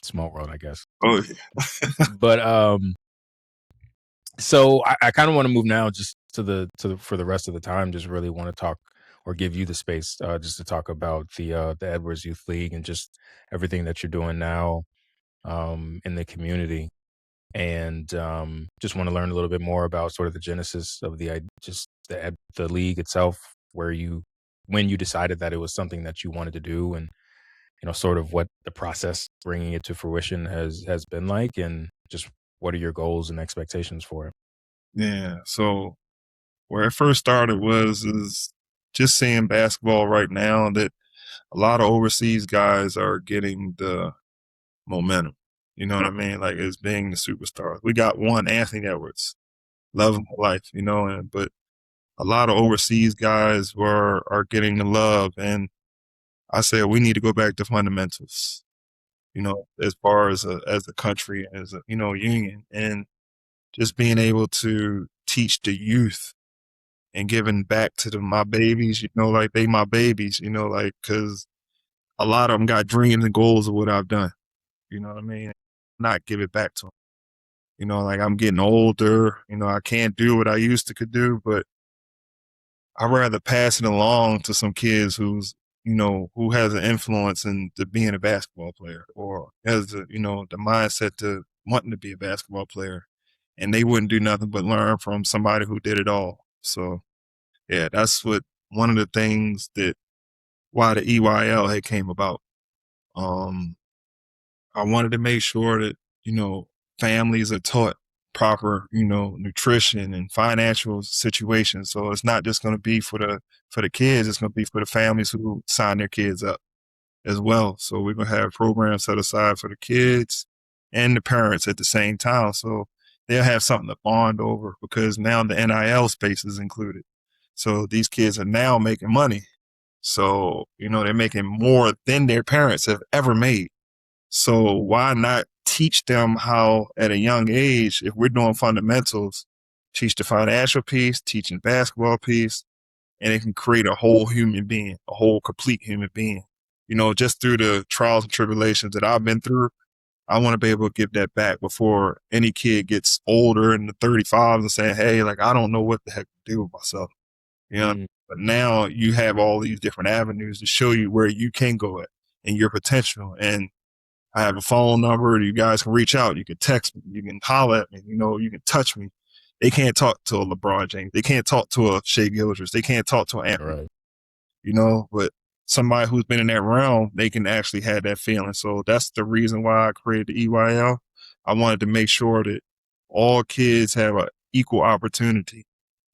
small world, I guess. Oh yeah. But so I kind of want to move now just to the for the rest of the time. Just really want to talk or give you the space just to talk about the Edwards Youth League and just everything that you're doing now in the community, and just want to learn a little bit more about sort of the genesis of just the league itself, when you decided that it was something that you wanted to do, and sort of what the process bringing it to fruition has been like, and just what are your goals and expectations for it. Yeah. So where it first started is just seeing basketball right now that a lot of overseas guys are getting the momentum. You know what I mean? Like it's being the superstars. We got one, Anthony Edwards. Love him for life, but a lot of overseas guys are getting the love. And I said we need to go back to fundamentals, as far as a country, as a union, and just being able to teach the youth and giving back to my babies, like they my babies, like because a lot of them got dreams and goals of what I've done. You know what I mean? Not give it back to them. Like I'm getting older. I can't do what I used to could do, but I'd rather pass it along to some kids who has an influence into being a basketball player or has the mindset to wanting to be a basketball player, and they wouldn't do nothing but learn from somebody who did it all. So yeah, that's what one of the things that why the EYL had came about. Um, I wanted to make sure that, families are taught proper, nutrition and financial situations. So it's not just going to be for the kids, it's going to be for the families who sign their kids up as well. So we're going to have programs set aside for the kids and the parents at the same time. So they'll have something to bond over because now the NIL space is included. So these kids are now making money. So, they're making more than their parents have ever made. So why not teach them how at a young age, if we're doing fundamentals, teach the financial piece, teaching basketball piece, and it can create a whole human being, a whole complete human being. Just through the trials and tribulations that I've been through, I want to be able to give that back before any kid gets older in the 35s and saying, hey, like, I don't know what the heck to do with myself. You know, Mm. but now you have all these different avenues to show you where you can go at and your potential. And I have a phone number. You guys can reach out. You can text me. You can holler at me. You can touch me. They can't talk to a LeBron James. They can't talk to a Shea Gilders. They can't talk to an Anthony, Right. but somebody who's been in that realm, they can actually have that feeling. So that's the reason why I created the EYL. I wanted to make sure that all kids have an equal opportunity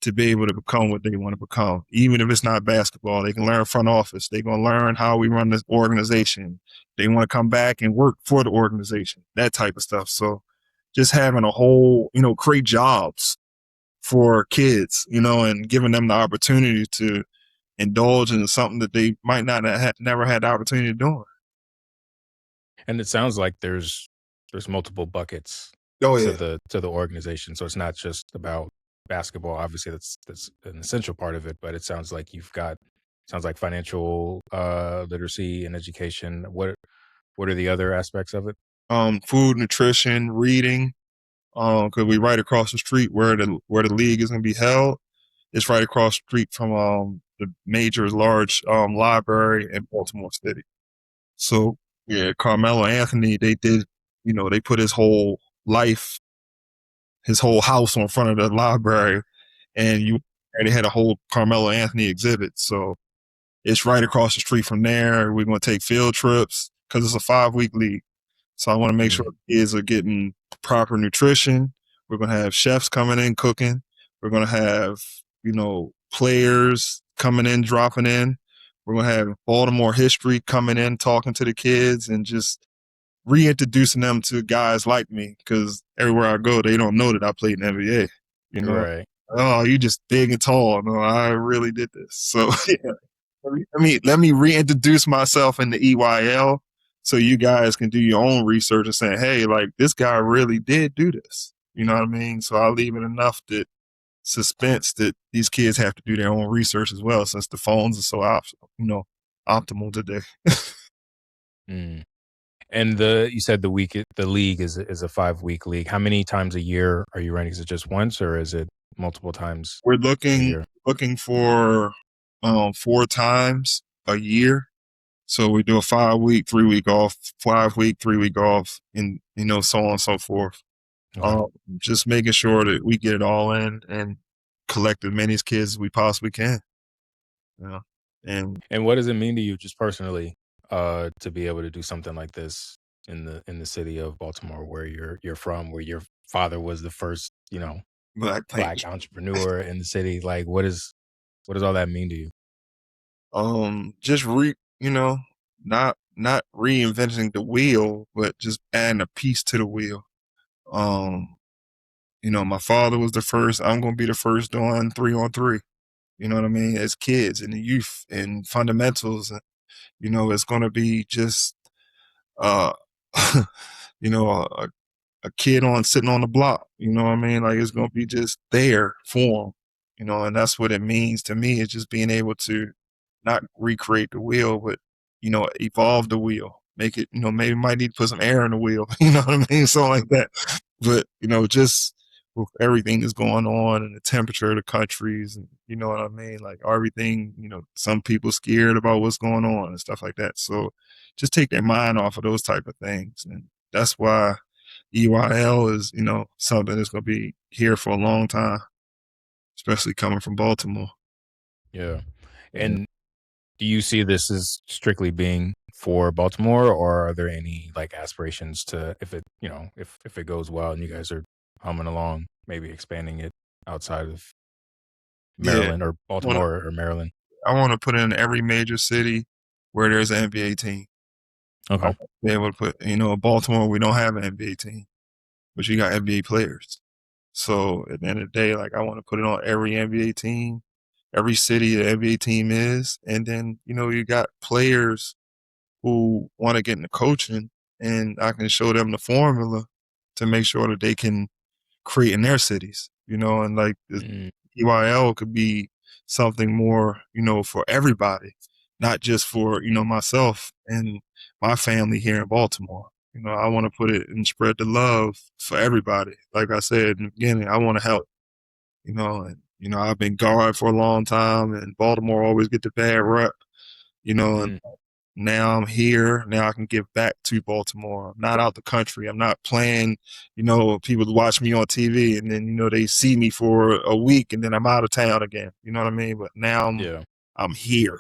to be able to become what they want to become. Even if it's not basketball, they can learn front office. They're going to learn how we run this organization. They want to come back and work for the organization, that type of stuff. So just having a whole, create jobs for kids, and giving them the opportunity to indulge in something that they might not have never had the opportunity of doing. And it sounds like there's multiple buckets Oh to yeah. the organization. So it's not just about basketball. Obviously, that's an essential part of it, but it sounds like you've got sounds like financial literacy and education. What are the other aspects of it? Food, nutrition, reading. Cause we right across the street where the league is gonna be held. It's right across the street from the major large library in Baltimore City. So yeah, Carmelo Anthony, they did, they put his whole life, his whole house on front of the library, and they had a whole Carmelo Anthony exhibit. So it's right across the street from there. We're gonna take field trips because it's a 5-week league. So I want to make sure kids are getting proper nutrition. We're going to have chefs coming in cooking. We're going to have, players coming in, dropping in. We're going to have Baltimore history coming in, talking to the kids and just reintroducing them to guys like me because everywhere I go, they don't know that I played in the NBA. Right. Oh, you just big and tall. No, I really did this. So yeah, let me reintroduce myself in the EYL so you guys can do your own research and say, hey, like this guy really did do this. You know what I mean? So I'll leave it enough that suspense that these kids have to do their own research as well since the phones are so optimal today. Mm. And you said the league is a 5-week league. How many times a year are you running? Is it just once or is it multiple times We're a year? looking for 4 times a year. So we do a 5-week, 3-week off, 5-week, 3-week off, and so on and so forth. Okay. Just making sure that we get it all in and collect as many kids as we possibly can. Yeah. And what does it mean to you just personally to be able to do something like this in the city of Baltimore where you're from, where your father was the first, Black entrepreneur in the city? Like what does all that mean to you? just not reinventing the wheel, but just adding a piece to the wheel. My father was the first. I'm gonna be the first doing 3-on-3. You know what I mean? As kids and the youth and fundamentals, and it's gonna be just uh, a kid sitting on the block. You know what I mean? Like it's gonna be just there for them. And that's what it means to me. Is just being able to not recreate the wheel, but evolve the wheel. Make it, maybe might need to put some air in the wheel. You know what I mean? Something like that. But just with everything that's going on and the temperature of the countries, and you know what I mean, like everything. Some people scared about what's going on and stuff like that. So just take their mind off of those type of things, and that's why EYL is something that's going to be here for a long time, especially coming from Baltimore. Yeah. Yeah. And do you see this as strictly being for Baltimore, or are there any like aspirations to, if it, if it goes well and you guys are humming along, maybe expanding it outside of Yeah. Maryland or Wanna, Baltimore or Maryland? I want to put in every major city where there's an NBA team. I Okay. want to be able to put, in Baltimore, we don't have an NBA team, but you got NBA players. So at the end of the day, like I want to put it on every NBA team, every city the NBA team is. And then, you got players who want to get into coaching, and I can show them the formula to make sure that they can create in their cities, and like the Mm, EYL could be something more, for everybody, not just for, myself and my family here in Baltimore. I want to put it and spread the love for everybody. Like I said in the beginning, I want to help, and, I've been guard for a long time, and Baltimore always get the bad rep, and mm, now I'm here. Now I can give back to Baltimore. I'm not out the country. I'm not playing, people watch me on TV and then, they see me for a week and then I'm out of town again. You know what I mean? But now yeah. I'm here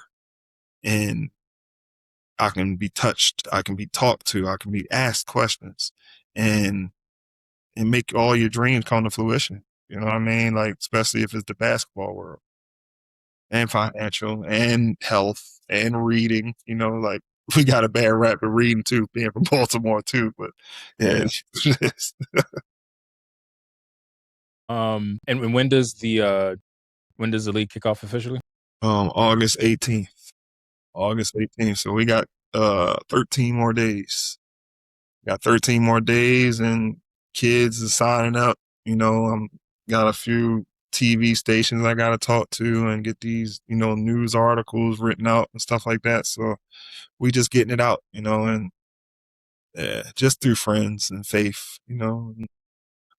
and I can be touched. I can be talked to. I can be asked questions and make all your dreams come to fruition. You know what I mean? Like, especially if it's the basketball world and financial and health and reading, like we got a bad rap for reading too, being from Baltimore too, but yeah. And when does the league kick off officially? August 18th. August 18th. So we got 13 more days. got 13 more days, and kids are signing up. Got a few TV stations I got to talk to and get these, news articles written out and stuff like that. So we just getting it out, and just through friends and faith,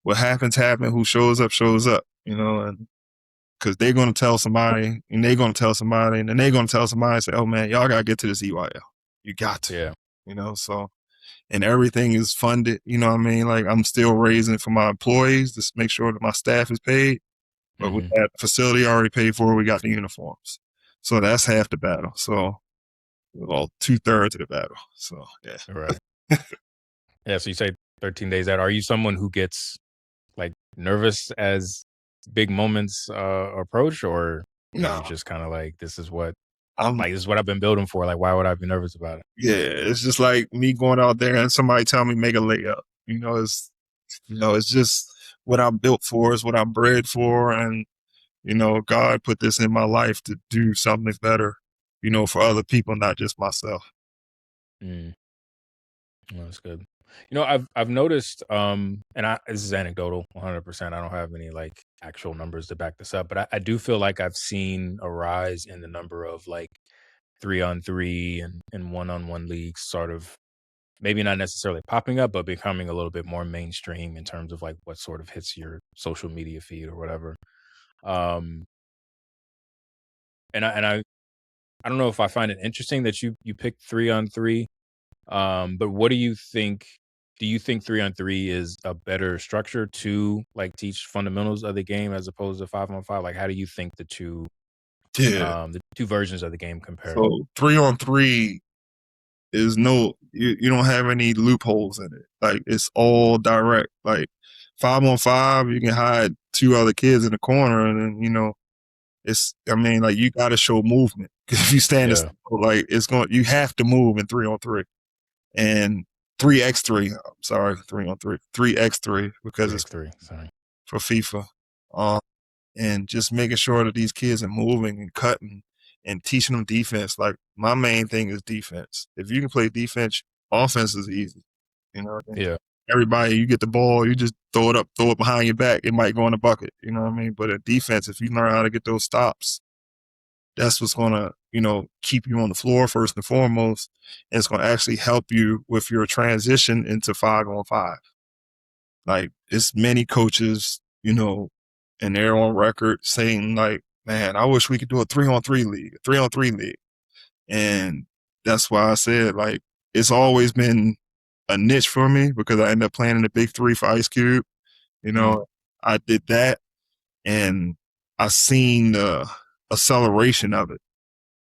what happens, who shows up, and because they're going to tell somebody, and they're going to tell somebody, and then they're going to tell somebody and say, oh man, y'all got to get to this EYL. You got to, so, and everything is funded, like I'm still raising for my employees to make sure that my staff is paid, but with that facility already paid for, we got the uniforms. So that's half the battle. So, well, 2/3 of the battle. So, yeah. Right. Yeah. So you say 13 days out. Are you someone who gets like nervous as big moments approach, or No. are you just kind of like, this is what this is what I've been building for? Like, why would I be nervous about it? Yeah, it's just like me going out there and somebody tell me make a layup. It's just what I'm built for, is what I'm bred for, and God put this in my life to do something better, for other people, not just myself. Well, that's good. I've noticed, and this is anecdotal, 100%. I don't have any like actual numbers to back this up, but I do feel like I've seen a rise in the number of like 3-on-3 and 1-on-1 leagues, sort of maybe not necessarily popping up, but becoming a little bit more mainstream in terms of like what sort of hits your social media feed or whatever. And I don't know if I find it interesting that you picked 3-on-3. But what do you think? Do you think 3-on-3 is a better structure to like teach fundamentals of the game as opposed to 5-on-5? Like, how do you think the two versions of the game compare? So 3-on-3 is you don't have any loopholes in it. Like, it's all direct. Like 5-on-5, you can hide 2 other kids in the corner, and then you got to show movement, because if you stand still, like you have to move in 3-on-3 and 3x3. I'm sorry, 3-on-3, 3x3, because 3x3, sorry, for FIFA. And just making sure that these kids are moving and cutting and teaching them defense. Like, my main thing is defense. If you can play defense, offense is easy. Yeah. Everybody, you get the ball, you just throw it behind your back. It might go in the bucket. You know what I mean? But at defense, if you learn how to get those stops, that's what's going to, keep you on the floor first and foremost. And it's going to actually help you with your transition into 5-on-5. Like, it's many coaches, and they're on record saying like, man, I wish we could do a 3-on-3 league, And that's why I said, like, it's always been a niche for me, because I ended up playing in the Big 3 for Ice Cube. I did that, and I seen the acceleration of it.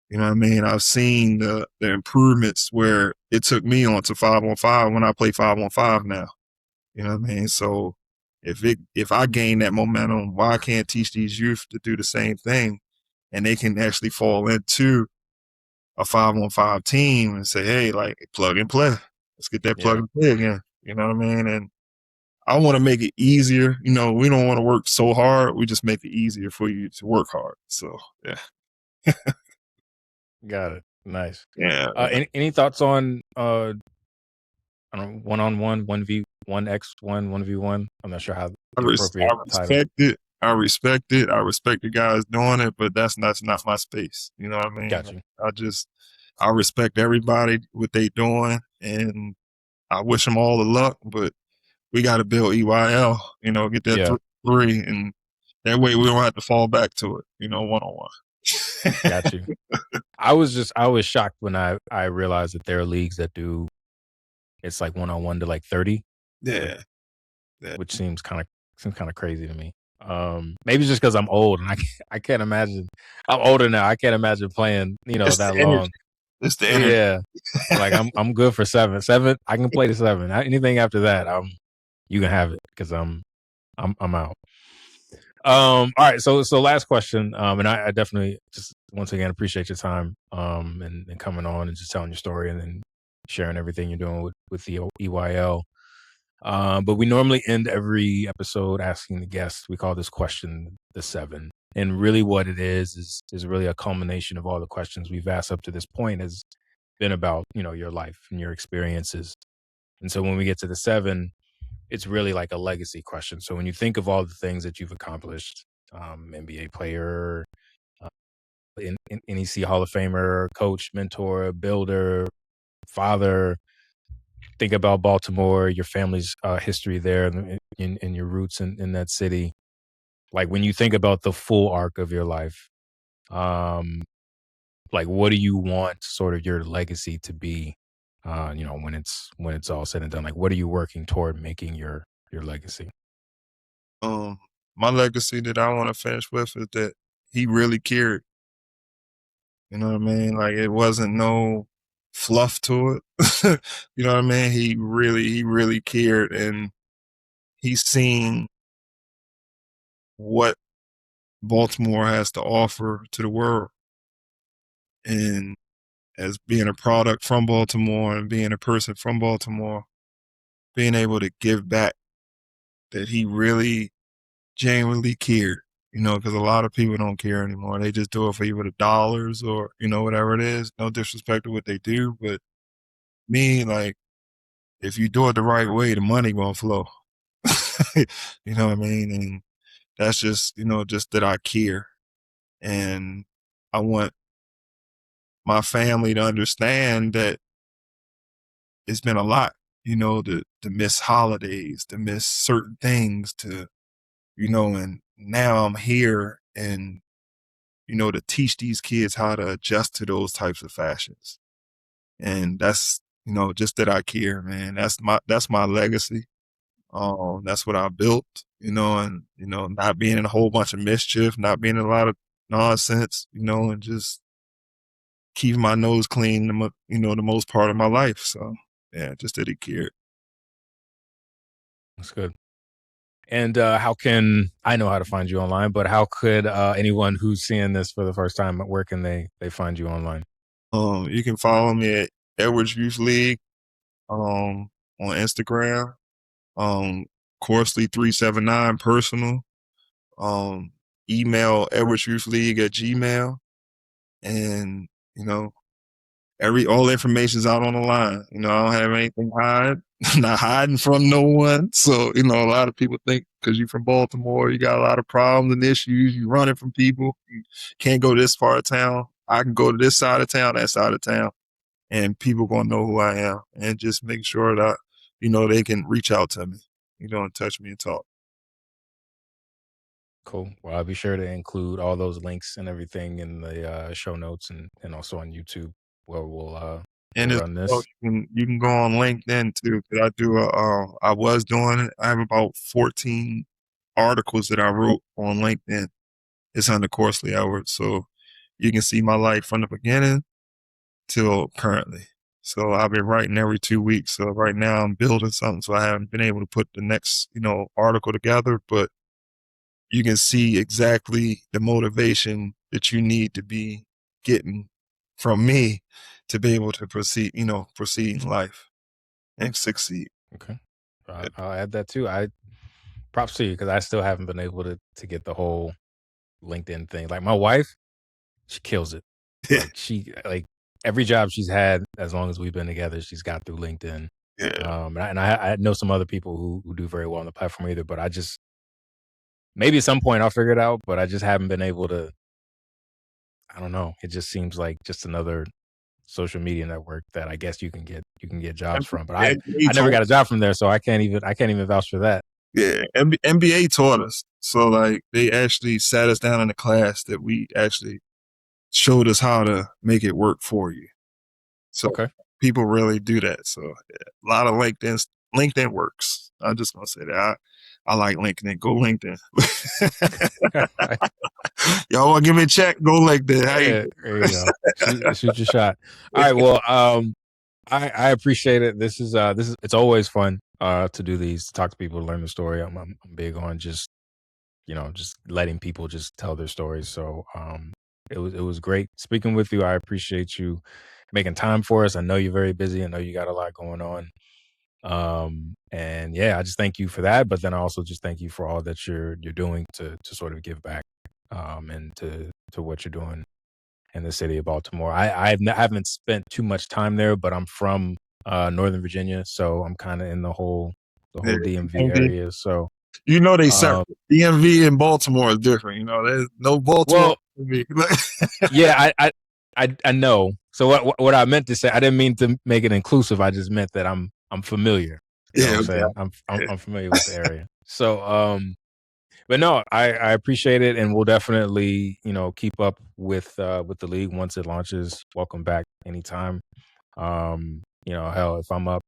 You know what I mean? I've seen the improvements where it took me on to 5-on-5 when I play 5-on-5 now. You know what I mean? So if I gain that momentum, why can't I teach these youth to do the same thing, and they can actually fall into a 5-on-5 team and say, hey, like, plug and play. Let's get that plug and play again. You know what I mean? And I want to make it easier. We don't want to work so hard. We just make it easier for you to work hard. So, yeah. Got it. Nice. Yeah. Any thoughts on I don't know, 1-on-1, 1v1x1, 1v1? I'm not sure how the appropriate title. I respect it. I respect the guys doing it, but that's not my space. You know what I mean? Got you. I respect everybody, what they doing, and I wish them all the luck, but we got to build EYL, get that 3, and that way we don't have to fall back to it, 1-on-1. Got you. I was shocked when I realized that there are leagues that do, it's like 1-on-1 to like 30. Yeah. Which seems kind of crazy to me. Maybe it's just because I'm old and I can't imagine. I'm older now. I can't imagine playing, that long. It's the energy. Yeah. Like I'm good for 7. 7, I can play the 7. Anything after that, you can have it, because I'm out. All right. So last question. And I definitely just once again appreciate your time and coming on and just telling your story and then sharing everything you're doing with the EYL. But we normally end every episode asking the guests. We call this question the 7. And really what it is really a culmination of all the questions we've asked up to this point has been about, your life and your experiences. And so when we get to the 7, it's really like a legacy question. So when you think of all the things that you've accomplished, NBA player, uh, NEC Hall of Famer, coach, mentor, builder, father, think about Baltimore, your family's history there, and your roots in that city. Like when you think about the full arc of your life, um, like what do you want sort of your legacy to be? When it's all said and done, like what are you working toward making your legacy? Um, my legacy that I want to finish with is that he really cared. You know what I mean? Like it wasn't no fluff to it. You know what I mean? He really cared, and he's seen what Baltimore has to offer to the world. And as being a product from Baltimore and being a person from Baltimore, being able to give back, that he really genuinely cared, because a lot of people don't care anymore. They just do it for either the dollars or, whatever it is. No disrespect to what they do, but me, like, if you do it the right way, the money won't flow. You know what I mean? And that's just that I care. And I want my family to understand that it's been a lot, to miss holidays, to miss certain things, and now I'm here and, to teach these kids how to adjust to those types of fashions. And that's, just that I care, man. That's my legacy. That's what I built, and, not being in a whole bunch of mischief, not being in a lot of nonsense, and just keeping my nose clean, the most part of my life. So yeah, just that he cared. That's good. And how can I know how to find you online? But how could anyone who's seeing this for the first time, where can they find you online? You can follow me at Edwards Youth League, on Instagram, Corsley 379 personal, um, email edwardsyouthleague@gmail, and all the information's out on the line. I don't have anything to hide. Not hiding from no one. So, a lot of people think because you're from Baltimore, you got a lot of problems and issues. You running from people. You can't go this far of town. I can go to this side of town, that side of town, and people gonna know who I am. And just make sure that, they can reach out to me, and touch me and talk. Cool. Well, I'll be sure to include all those links and everything in the show notes and also on YouTube where we'll And as run well, this. you can go on LinkedIn too. 'Cause I was doing it. I have about 14 articles that I wrote on LinkedIn. It's under Corsley Edwards. So you can see my life from the beginning till currently. So I've been writing every 2 weeks. So right now I'm building something. So I haven't been able to put the next, article together, but you can see exactly the motivation that you need to be getting from me to be able to proceed in life and succeed. Okay. I'll add that too. I props to you because I still haven't been able to get the whole LinkedIn thing. Like my wife, she kills it. Like every job she's had as long as we've been together, she's got through LinkedIn. Yeah. I know some other people who do very well on the platform either, but I just maybe at some point I'll figure it out, but I just haven't been able to. I don't know. It just seems like just another social media network that I guess you can get jobs from. But NBA I never taught, got a job from there, so I can't even vouch for that. yeah, NBA taught us. So like they actually sat us down in a class that we actually showed us how to make it work for you. So Okay. people really do that. So yeah, a lot of LinkedIn works. I'm just gonna say that. I like LinkedIn. Go LinkedIn. Y'all want to give me a check? Go LinkedIn. How you? Yeah, there you go. Shoot your shot. All right. Well, I appreciate it. This is it's always fun to do these, to talk to people, to learn the story. I'm big on just letting people just tell their stories. So it was great speaking with you. I appreciate you making time for us. I know you're very busy. I know you got a lot going on. And yeah, I just thank you for that. But then I also just thank you for all that you're doing to sort of give back and to what you're doing in the city of Baltimore. I haven't spent too much time there, but I'm from Northern Virginia, so I'm kind of in the whole DMV DMV. area. So You know they separate. DMV and Baltimore is different. You know, there's no Baltimore. Well, yeah, I know. So what I meant to say, I didn't mean to make it inclusive. I just meant that I'm familiar. You know what I'm saying? I'm familiar with the area. So but no, I appreciate it, and we'll definitely, keep up with the league once it launches. Welcome back anytime. Hell, if I'm up,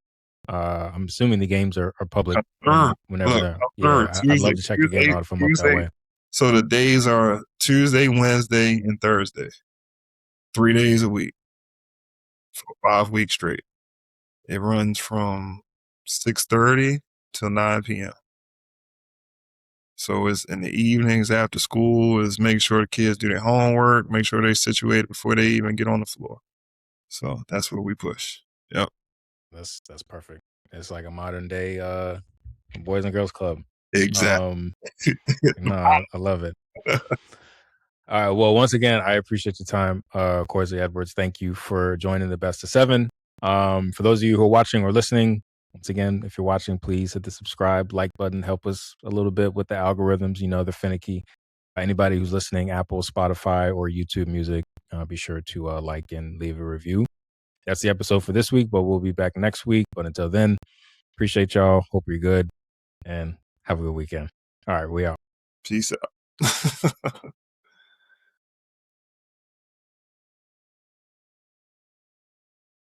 I'm assuming the games are public whenever they're. Yeah, I'd love to check the game out if I'm up that way. So the days are Tuesday, Wednesday, and Thursday. 3 days a week for 5 weeks straight. It runs from 6:30 till 9 p.m. So it's in the evenings after school, is make sure the kids do their homework, make sure they're situated before they even get on the floor. So that's where we push. Yep. That's perfect. It's like a modern day Boys and Girls Club. Exactly. I love it. All right. Well, once again, I appreciate your time, Corsley Edwards. Thank you for joining the Best of Seven. For those of you who are watching or listening, once again, if you're watching, please hit the subscribe, like button. Help us a little bit with the algorithms. They're finicky. Anybody who's listening, Apple, Spotify, or YouTube Music, be sure to like and leave a review. That's the episode for this week, but we'll be back next week. But until then, appreciate y'all. Hope you're good, and have a good weekend. All right, we out. Peace out.